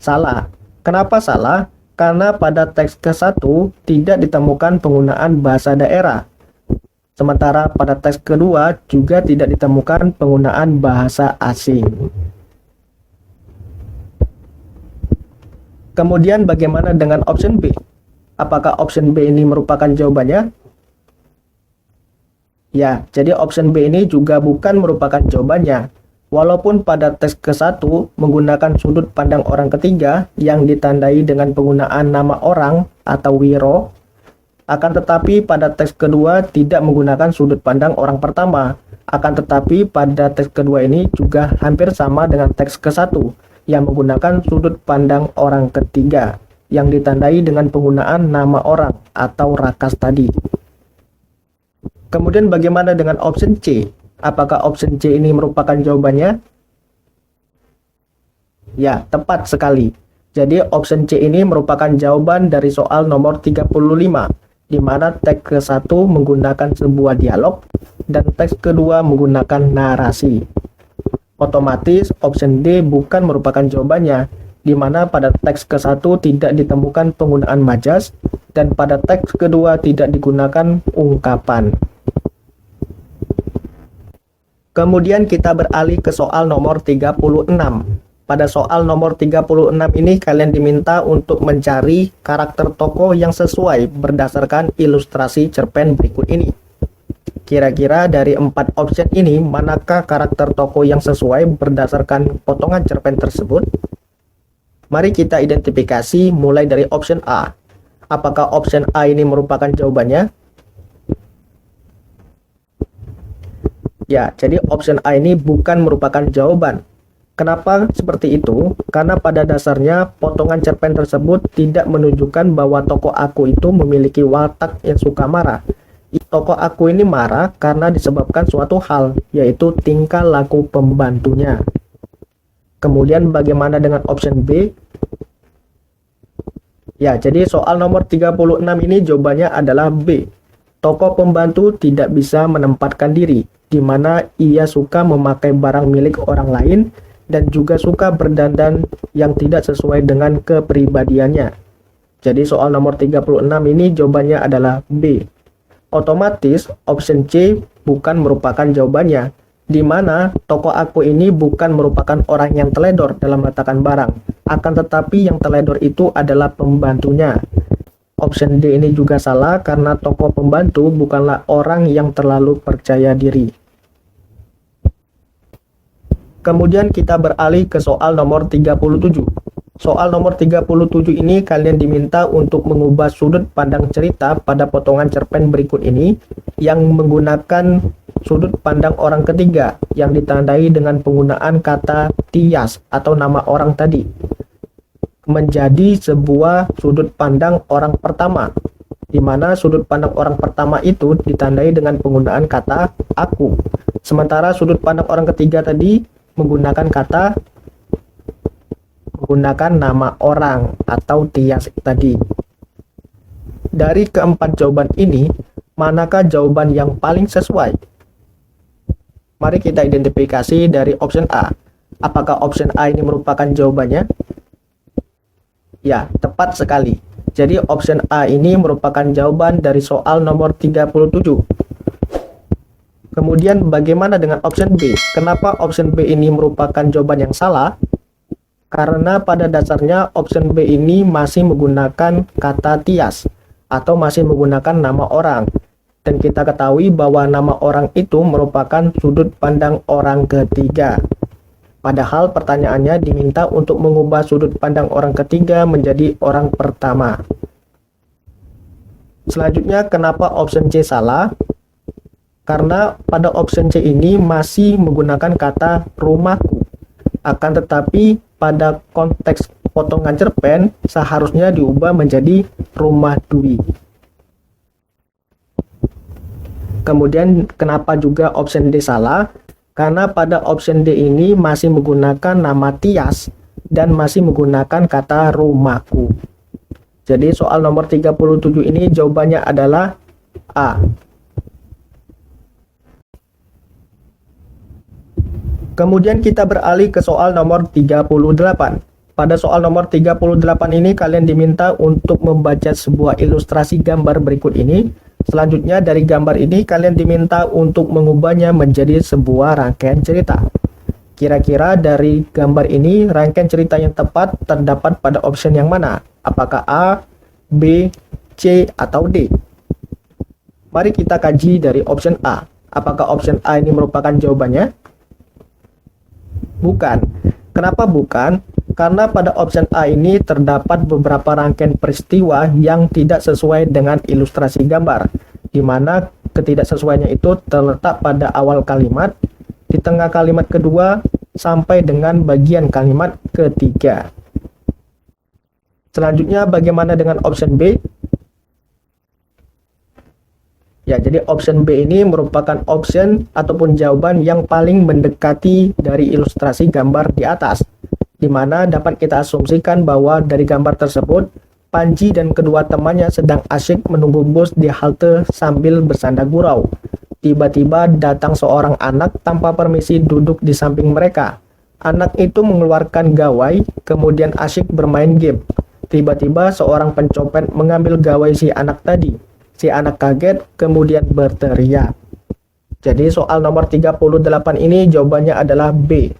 S1: Salah. Kenapa salah? Karena pada teks ke-1 tidak ditemukan penggunaan bahasa daerah. Sementara pada teks kedua juga tidak ditemukan penggunaan bahasa asing. Kemudian bagaimana dengan option B? Apakah option B ini merupakan jawabannya? Ya, jadi option B ini juga bukan merupakan jawabannya. Walaupun pada teks ke-1 menggunakan sudut pandang orang ketiga yang ditandai dengan penggunaan nama orang atau wiro, akan tetapi pada teks kedua tidak menggunakan sudut pandang orang pertama. Akan tetapi pada teks kedua ini juga hampir sama dengan teks ke-1 yang menggunakan sudut pandang orang ketiga yang ditandai dengan penggunaan nama orang atau rakas tadi. Kemudian bagaimana dengan option C? Apakah option C ini merupakan jawabannya? Ya, tepat sekali. Jadi option C ini merupakan jawaban dari soal nomor 35, di mana teks ke-1 menggunakan sebuah dialog dan teks kedua menggunakan narasi. Otomatis option D bukan merupakan jawabannya, di mana pada teks ke-1 tidak ditemukan penggunaan majas dan pada teks kedua tidak digunakan ungkapan. Kemudian kita beralih ke soal nomor 36. Pada soal nomor 36 ini kalian diminta untuk mencari karakter tokoh yang sesuai berdasarkan ilustrasi cerpen berikut ini. Kira-kira dari 4 option ini, manakah karakter tokoh yang sesuai berdasarkan potongan cerpen tersebut? Mari kita identifikasi mulai dari option A. Apakah option A ini merupakan jawabannya? Ya, jadi option A ini bukan merupakan jawaban. Kenapa seperti itu? Karena pada dasarnya potongan cerpen tersebut tidak menunjukkan bahwa tokoh aku itu memiliki watak yang suka marah. Tokoh aku ini marah karena disebabkan suatu hal, yaitu tingkah laku pembantunya. Kemudian bagaimana dengan option B? Ya, jadi soal nomor 36 ini jawabannya adalah B. Tokoh pembantu tidak bisa menempatkan diri, di mana ia suka memakai barang milik orang lain dan juga suka berdandan yang tidak sesuai dengan kepribadiannya. Jadi soal nomor 36 ini jawabannya adalah B. Otomatis option C bukan merupakan jawabannya, di mana tokoh aku ini bukan merupakan orang yang teledor dalam meletakkan barang, akan tetapi yang teledor itu adalah pembantunya. Option D ini juga salah karena tokoh pembantu bukanlah orang yang terlalu percaya diri. Kemudian kita beralih ke soal nomor 37. Soal nomor 37 ini kalian diminta untuk mengubah sudut pandang cerita pada potongan cerpen berikut ini yang menggunakan sudut pandang orang ketiga yang ditandai dengan penggunaan kata tias atau nama orang tadi menjadi sebuah sudut pandang orang pertama, di mana sudut pandang orang pertama itu ditandai dengan penggunaan kata aku. Sementara sudut pandang orang ketiga tadi menggunakan nama orang atau tias tadi. Dari keempat jawaban ini, manakah jawaban yang paling sesuai? Mari kita identifikasi dari option A. Apakah option A ini merupakan jawabannya? Ya, tepat sekali. Jadi option A ini merupakan jawaban dari soal nomor 37. Kemudian bagaimana dengan option B? Kenapa option B ini merupakan jawaban yang salah? Karena pada dasarnya option B ini masih menggunakan kata tias atau masih menggunakan nama orang. Dan kita ketahui bahwa nama orang itu merupakan sudut pandang orang ketiga. Padahal pertanyaannya diminta untuk mengubah sudut pandang orang ketiga menjadi orang pertama. Selanjutnya, kenapa option C salah? Karena pada option C ini masih menggunakan kata rumahku. Akan tetapi pada konteks potongan cerpen seharusnya diubah menjadi rumah Dwi. Kemudian kenapa juga option D salah? Karena pada option D ini masih menggunakan nama tias dan masih menggunakan kata rumahku. Jadi soal nomor 37 ini jawabannya adalah A. Kemudian kita beralih ke soal nomor 38. Pada soal nomor 38 ini kalian diminta untuk membaca sebuah ilustrasi gambar berikut ini. Selanjutnya dari gambar ini kalian diminta untuk mengubahnya menjadi sebuah rangkaian cerita. Kira-kira dari gambar ini rangkaian cerita yang tepat terdapat pada option yang mana? Apakah A, B, C, atau D? Mari kita kaji dari option A. Apakah option A ini merupakan jawabannya? Bukan. Kenapa bukan? Karena pada option A ini terdapat beberapa rangkaian peristiwa yang tidak sesuai dengan ilustrasi gambar, di mana ketidaksesuaiannya itu terletak pada awal kalimat, di tengah kalimat kedua, sampai dengan bagian kalimat ketiga. Selanjutnya bagaimana dengan option B? Ya, jadi option B ini merupakan option ataupun jawaban yang paling mendekati dari ilustrasi gambar di atas, di mana dapat kita asumsikan bahwa dari gambar tersebut, Panji dan kedua temannya sedang asyik menunggu bus di halte sambil bersanda gurau. Tiba-tiba datang seorang anak tanpa permisi duduk di samping mereka. Anak itu mengeluarkan gawai, kemudian asyik bermain game. Tiba-tiba seorang pencopet mengambil gawai si anak tadi. Si anak kaget, kemudian berteriak. Jadi soal nomor 38 ini jawabannya adalah B.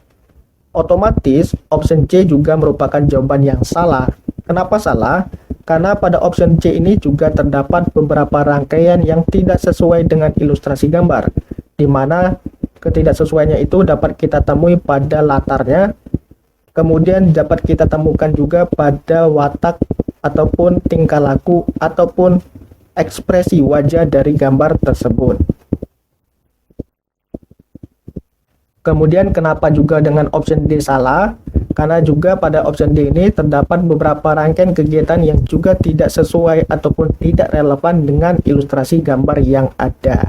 S1: Otomatis option C juga merupakan jawaban yang salah. Kenapa salah? Karena pada option C ini juga terdapat beberapa rangkaian yang tidak sesuai dengan ilustrasi gambar, di mana ketidaksesuaiannya itu dapat kita temui pada latarnya, kemudian dapat kita temukan juga pada watak ataupun tingkah laku ataupun ekspresi wajah dari gambar tersebut. Kemudian kenapa juga dengan option D salah? Karena juga pada option D ini terdapat beberapa rangkaian kegiatan yang juga tidak sesuai ataupun tidak relevan dengan ilustrasi gambar yang ada.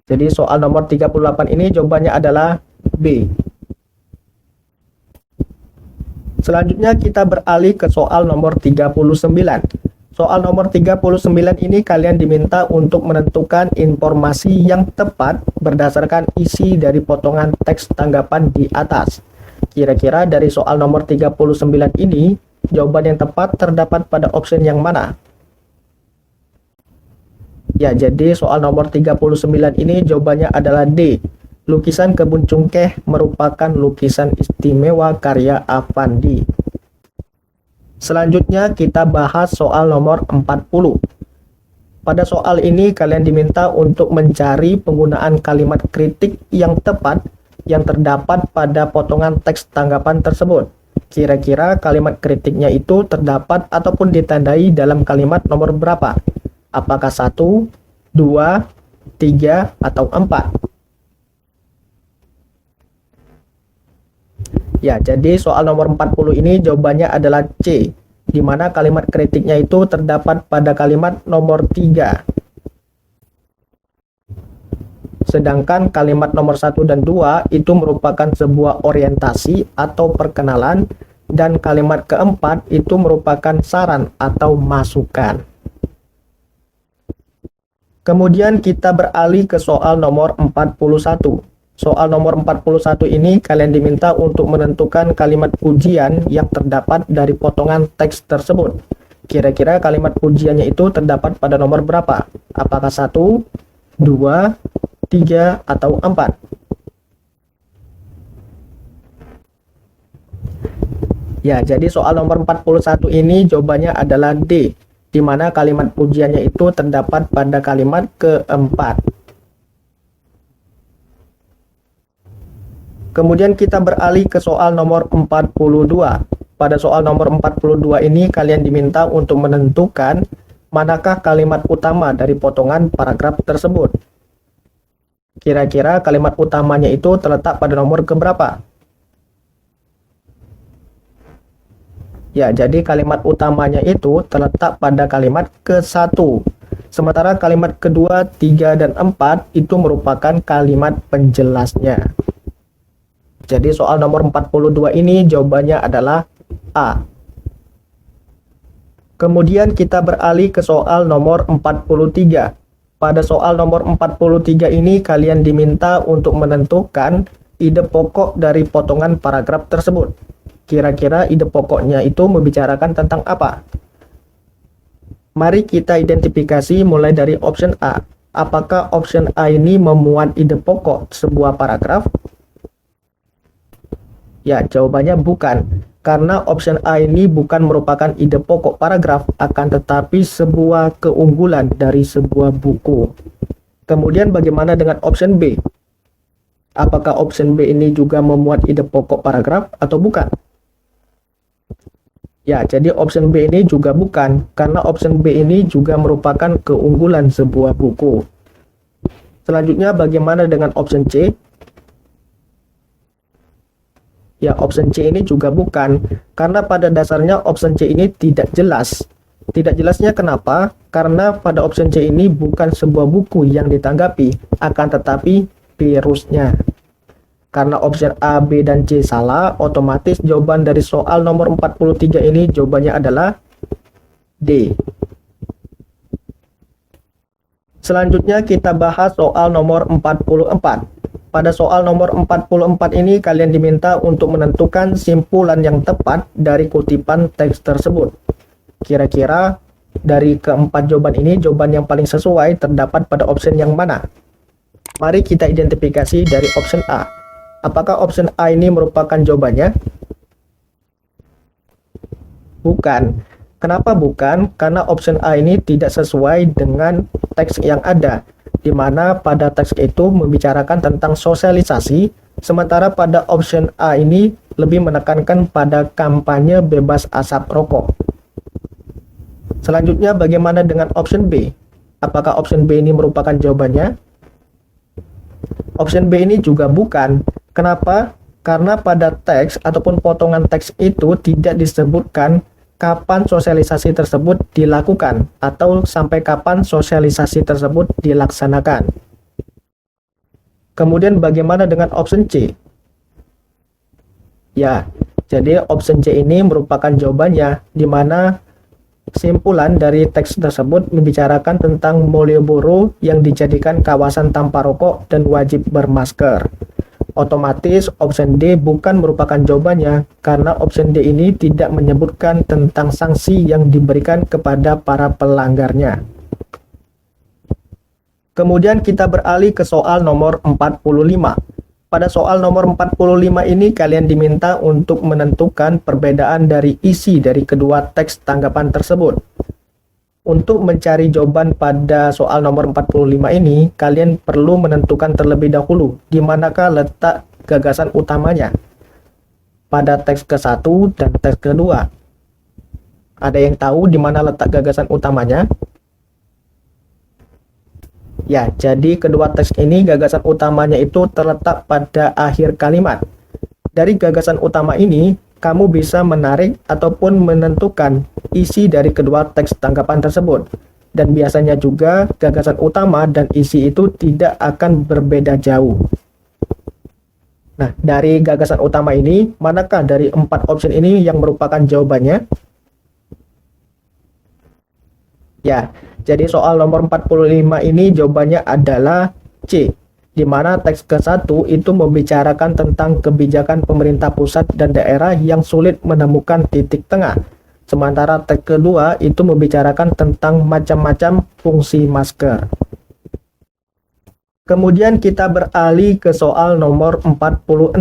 S1: Jadi soal nomor 38 ini jawabannya adalah B. Selanjutnya kita beralih ke soal nomor 39. Soal nomor 39 ini kalian diminta untuk menentukan informasi yang tepat berdasarkan isi dari potongan teks tanggapan di atas. Kira-kira dari soal nomor 39 ini, jawaban yang tepat terdapat pada option yang mana? Ya, jadi soal nomor 39 ini jawabannya adalah D. Lukisan kebun cungkeh merupakan lukisan istimewa karya Affandi. Selanjutnya kita bahas soal nomor 40. Pada soal ini kalian diminta untuk mencari penggunaan kalimat kritik yang tepat yang terdapat pada potongan teks tanggapan tersebut. Kira-kira kalimat kritiknya itu terdapat ataupun ditandai dalam kalimat nomor berapa? Apakah 1, 2, 3, atau 4? Ya, jadi soal nomor 40 ini jawabannya adalah C, di mana kalimat kritiknya itu terdapat pada kalimat nomor 3. Sedangkan kalimat nomor 1 dan 2 itu merupakan sebuah orientasi atau perkenalan, dan kalimat keempat itu merupakan saran atau masukan. Kemudian kita beralih ke soal nomor 41. Soal nomor 41 ini kalian diminta untuk menentukan kalimat pujian yang terdapat dari potongan teks tersebut. Kira-kira kalimat pujiannya itu terdapat pada nomor berapa? Apakah 1, 2, 3, atau 4? Ya, jadi soal nomor 41 ini jawabannya adalah D, di mana kalimat pujiannya itu terdapat pada kalimat keempat. Kemudian kita beralih ke soal nomor 42. Pada soal nomor 42 ini kalian diminta untuk menentukan manakah kalimat utama dari potongan paragraf tersebut. Kira-kira kalimat utamanya itu terletak pada nomor keberapa? Ya, jadi kalimat utamanya itu terletak pada kalimat ke-1. Sementara kalimat kedua, 3, dan 4 itu merupakan kalimat penjelasnya. Jadi soal nomor 42 ini jawabannya adalah A. Kemudian kita beralih ke soal nomor 43. Pada soal nomor 43 ini kalian diminta untuk menentukan ide pokok dari potongan paragraf tersebut. Kira-kira ide pokoknya itu membicarakan tentang apa? Mari kita identifikasi mulai dari option A. Apakah option A ini memuat ide pokok sebuah paragraf? Ya, jawabannya bukan. Karena option A ini bukan merupakan ide pokok paragraf, akan tetapi sebuah keunggulan dari sebuah buku. Kemudian bagaimana dengan option B? Apakah option B ini juga memuat ide pokok paragraf atau bukan? Ya, jadi option B ini juga bukan, karena option B ini juga merupakan keunggulan sebuah buku. Selanjutnya bagaimana dengan option C? Ya, option C ini juga bukan, karena pada dasarnya option C ini tidak jelas. Tidak jelasnya kenapa? Karena pada option C ini bukan sebuah buku yang ditanggapi, akan tetapi virusnya. Karena option A, B, dan C salah, otomatis jawaban dari soal nomor 43 ini jawabannya adalah D. Selanjutnya kita bahas soal nomor 44. Pada soal nomor 44 ini kalian diminta untuk menentukan simpulan yang tepat dari kutipan teks tersebut. Kira-kira dari keempat jawaban ini, jawaban yang paling sesuai terdapat pada option yang mana? Mari kita identifikasi dari option A. Apakah option A ini merupakan jawabannya? Bukan. Kenapa bukan? Karena option A ini tidak sesuai dengan teks yang ada, di mana pada teks itu membicarakan tentang sosialisasi, sementara pada option A ini lebih menekankan pada kampanye bebas asap rokok. Selanjutnya bagaimana dengan option B? Apakah option B ini merupakan jawabannya? Option B ini juga bukan. Kenapa? Karena pada teks ataupun potongan teks itu tidak disebutkan kapan sosialisasi tersebut dilakukan atau sampai kapan sosialisasi tersebut dilaksanakan. Kemudian bagaimana dengan option C? Ya, jadi option C ini merupakan jawabannya, di mana simpulan dari teks tersebut membicarakan tentang Malioboro yang dijadikan kawasan tanpa rokok dan wajib bermasker. Otomatis option D bukan merupakan jawabannya, karena option D ini tidak menyebutkan tentang sanksi yang diberikan kepada para pelanggarnya. Kemudian kita beralih ke soal nomor 45. Pada soal nomor 45 ini kalian diminta untuk menentukan perbedaan dari isi dari kedua teks tanggapan tersebut. Untuk mencari jawaban pada soal nomor 45 ini, kalian perlu menentukan terlebih dahulu di manakah letak gagasan utamanya pada teks ke-1 dan teks kedua. Ada yang tahu di mana letak gagasan utamanya? Ya, jadi kedua teks ini gagasan utamanya itu terletak pada akhir kalimat. Dari gagasan utama ini, kamu bisa menarik ataupun menentukan isi dari kedua teks tanggapan tersebut. Dan biasanya juga gagasan utama dan isi itu tidak akan berbeda jauh. Nah, dari gagasan utama ini, manakah dari 4 option ini yang merupakan jawabannya? Ya, jadi soal nomor 45 ini jawabannya adalah C, di mana teks ke-1 itu membicarakan tentang kebijakan pemerintah pusat dan daerah yang sulit menemukan titik tengah. Sementara teks kedua itu membicarakan tentang macam-macam fungsi masker. Kemudian kita beralih ke soal nomor 46.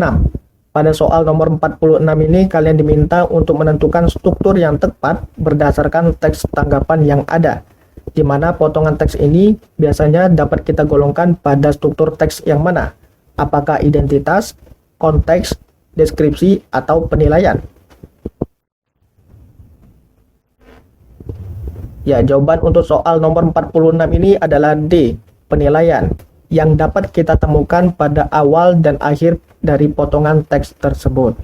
S1: Pada soal nomor 46 ini kalian diminta untuk menentukan struktur yang tepat berdasarkan teks tanggapan yang ada, di mana potongan teks ini biasanya dapat kita golongkan pada struktur teks yang mana? Apakah identitas, konteks, deskripsi, atau penilaian? Ya, jawaban untuk soal nomor 46 ini adalah D, penilaian, yang dapat kita temukan pada awal dan akhir dari potongan teks tersebut.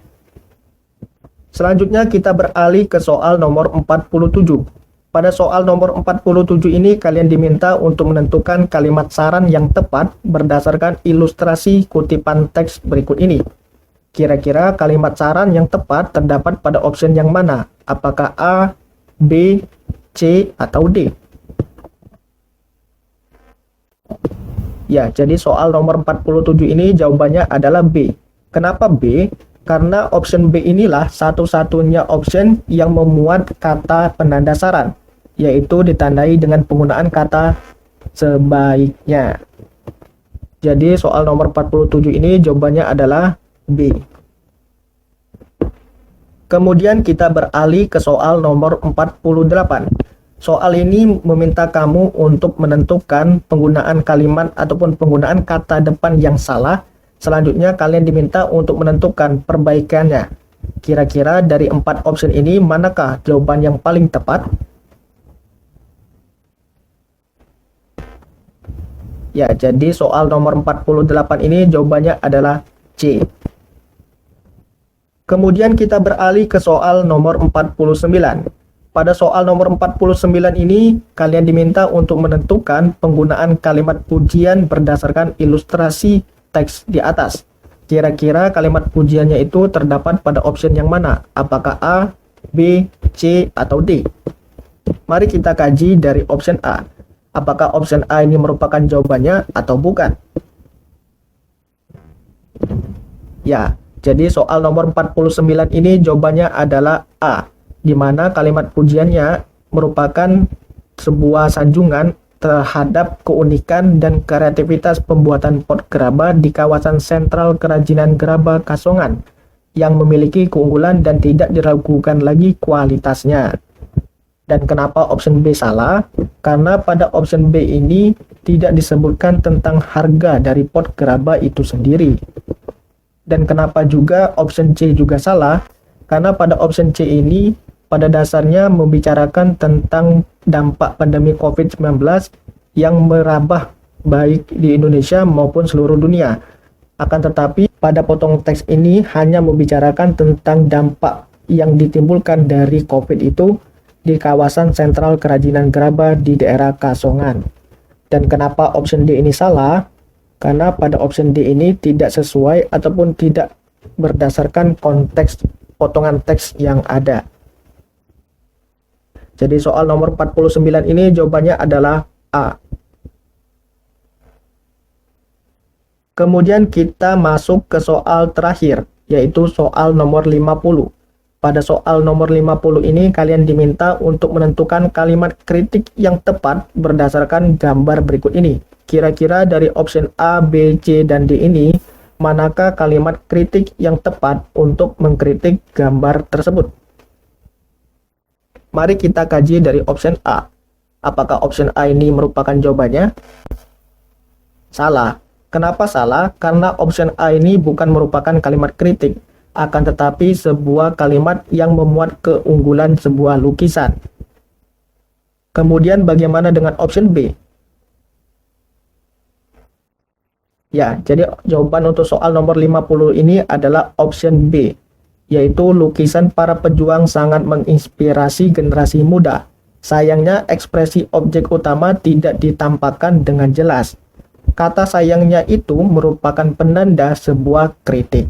S1: Selanjutnya kita beralih ke soal nomor 47. Pada soal nomor 47 ini kalian diminta untuk menentukan kalimat saran yang tepat berdasarkan ilustrasi kutipan teks berikut ini. Kira-kira kalimat saran yang tepat terdapat pada option yang mana? Apakah A, B, C, atau D? Ya, jadi soal nomor 47 ini jawabannya adalah B. Kenapa B? Karena option B inilah satu-satunya option yang memuat kata penanda saran, yaitu ditandai dengan penggunaan kata sebaiknya. Jadi soal nomor 47 ini jawabannya adalah B. Kemudian kita beralih ke soal nomor 48. Soal ini meminta kamu untuk menentukan penggunaan kalimat ataupun penggunaan kata depan yang salah. Selanjutnya kalian diminta untuk menentukan perbaikannya. Kira-kira dari 4 option ini manakah jawaban yang paling tepat? Ya, jadi soal nomor 48 ini jawabannya adalah C. Kemudian kita beralih ke soal nomor 49. Pada soal nomor 49 ini, kalian diminta untuk menentukan penggunaan kalimat pujian berdasarkan ilustrasi teks di atas. Kira-kira kalimat pujiannya itu terdapat pada option yang mana? Apakah A, B, C, atau D? Mari kita kaji dari option A. Apakah option A ini merupakan jawabannya atau bukan? Ya, jadi soal nomor 49 ini jawabannya adalah A, di mana kalimat pujiannya merupakan sebuah sanjungan terhadap keunikan dan kreativitas pembuatan pot gerabah di kawasan sentral kerajinan gerabah Kasongan yang memiliki keunggulan dan tidak diragukan lagi kualitasnya. Dan kenapa option B salah? Karena pada option B ini tidak disebutkan tentang harga dari pot gerabah itu sendiri. Dan kenapa juga option C juga salah? Karena pada option C ini pada dasarnya membicarakan tentang dampak pandemi COVID-19 yang merambah baik di Indonesia maupun seluruh dunia. Akan tetapi pada potong teks ini hanya membicarakan tentang dampak yang ditimbulkan dari COVID itu di kawasan sentral kerajinan gerabah di daerah Kasongan. Dan kenapa option D ini salah? Karena pada option D ini tidak sesuai ataupun tidak berdasarkan konteks potongan teks yang ada. Jadi soal nomor 49 ini jawabannya adalah A. Kemudian kita masuk ke soal terakhir, yaitu soal nomor 50. Pada soal nomor 50 ini kalian diminta untuk menentukan kalimat kritik yang tepat berdasarkan gambar berikut ini. Kira-kira dari option A, B, C, dan D ini, manakah kalimat kritik yang tepat untuk mengkritik gambar tersebut? Mari kita kaji dari option A. Apakah option A ini merupakan jawabannya? Salah. Kenapa salah? Karena option A ini bukan merupakan kalimat kritik, akan tetapi sebuah kalimat yang memuat keunggulan sebuah lukisan. Kemudian bagaimana dengan option B? Ya, jadi jawaban untuk soal nomor 50 ini adalah option B, yaitu lukisan para pejuang sangat menginspirasi generasi muda. Sayangnya ekspresi objek utama tidak ditampakkan dengan jelas. Kata sayangnya itu merupakan penanda sebuah kritik.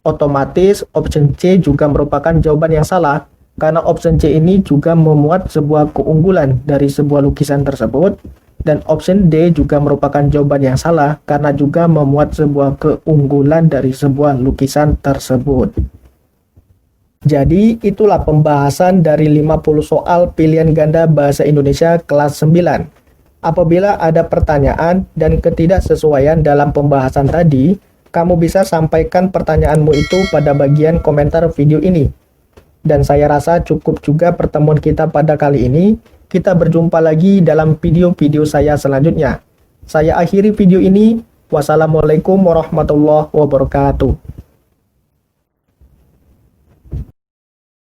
S1: Otomatis option C juga merupakan jawaban yang salah, karena option C ini juga memuat sebuah keunggulan dari sebuah lukisan tersebut, dan option D juga merupakan jawaban yang salah karena juga memuat sebuah keunggulan dari sebuah lukisan tersebut. Jadi itulah pembahasan dari 50 soal pilihan ganda bahasa Indonesia kelas 9. Apabila ada pertanyaan dan ketidaksesuaian dalam pembahasan tadi, kamu bisa sampaikan pertanyaanmu itu pada bagian komentar video ini. Dan saya rasa cukup juga pertemuan kita pada kali ini. Kita berjumpa lagi dalam video-video saya selanjutnya. Saya akhiri video ini. Wassalamualaikum warahmatullahi wabarakatuh.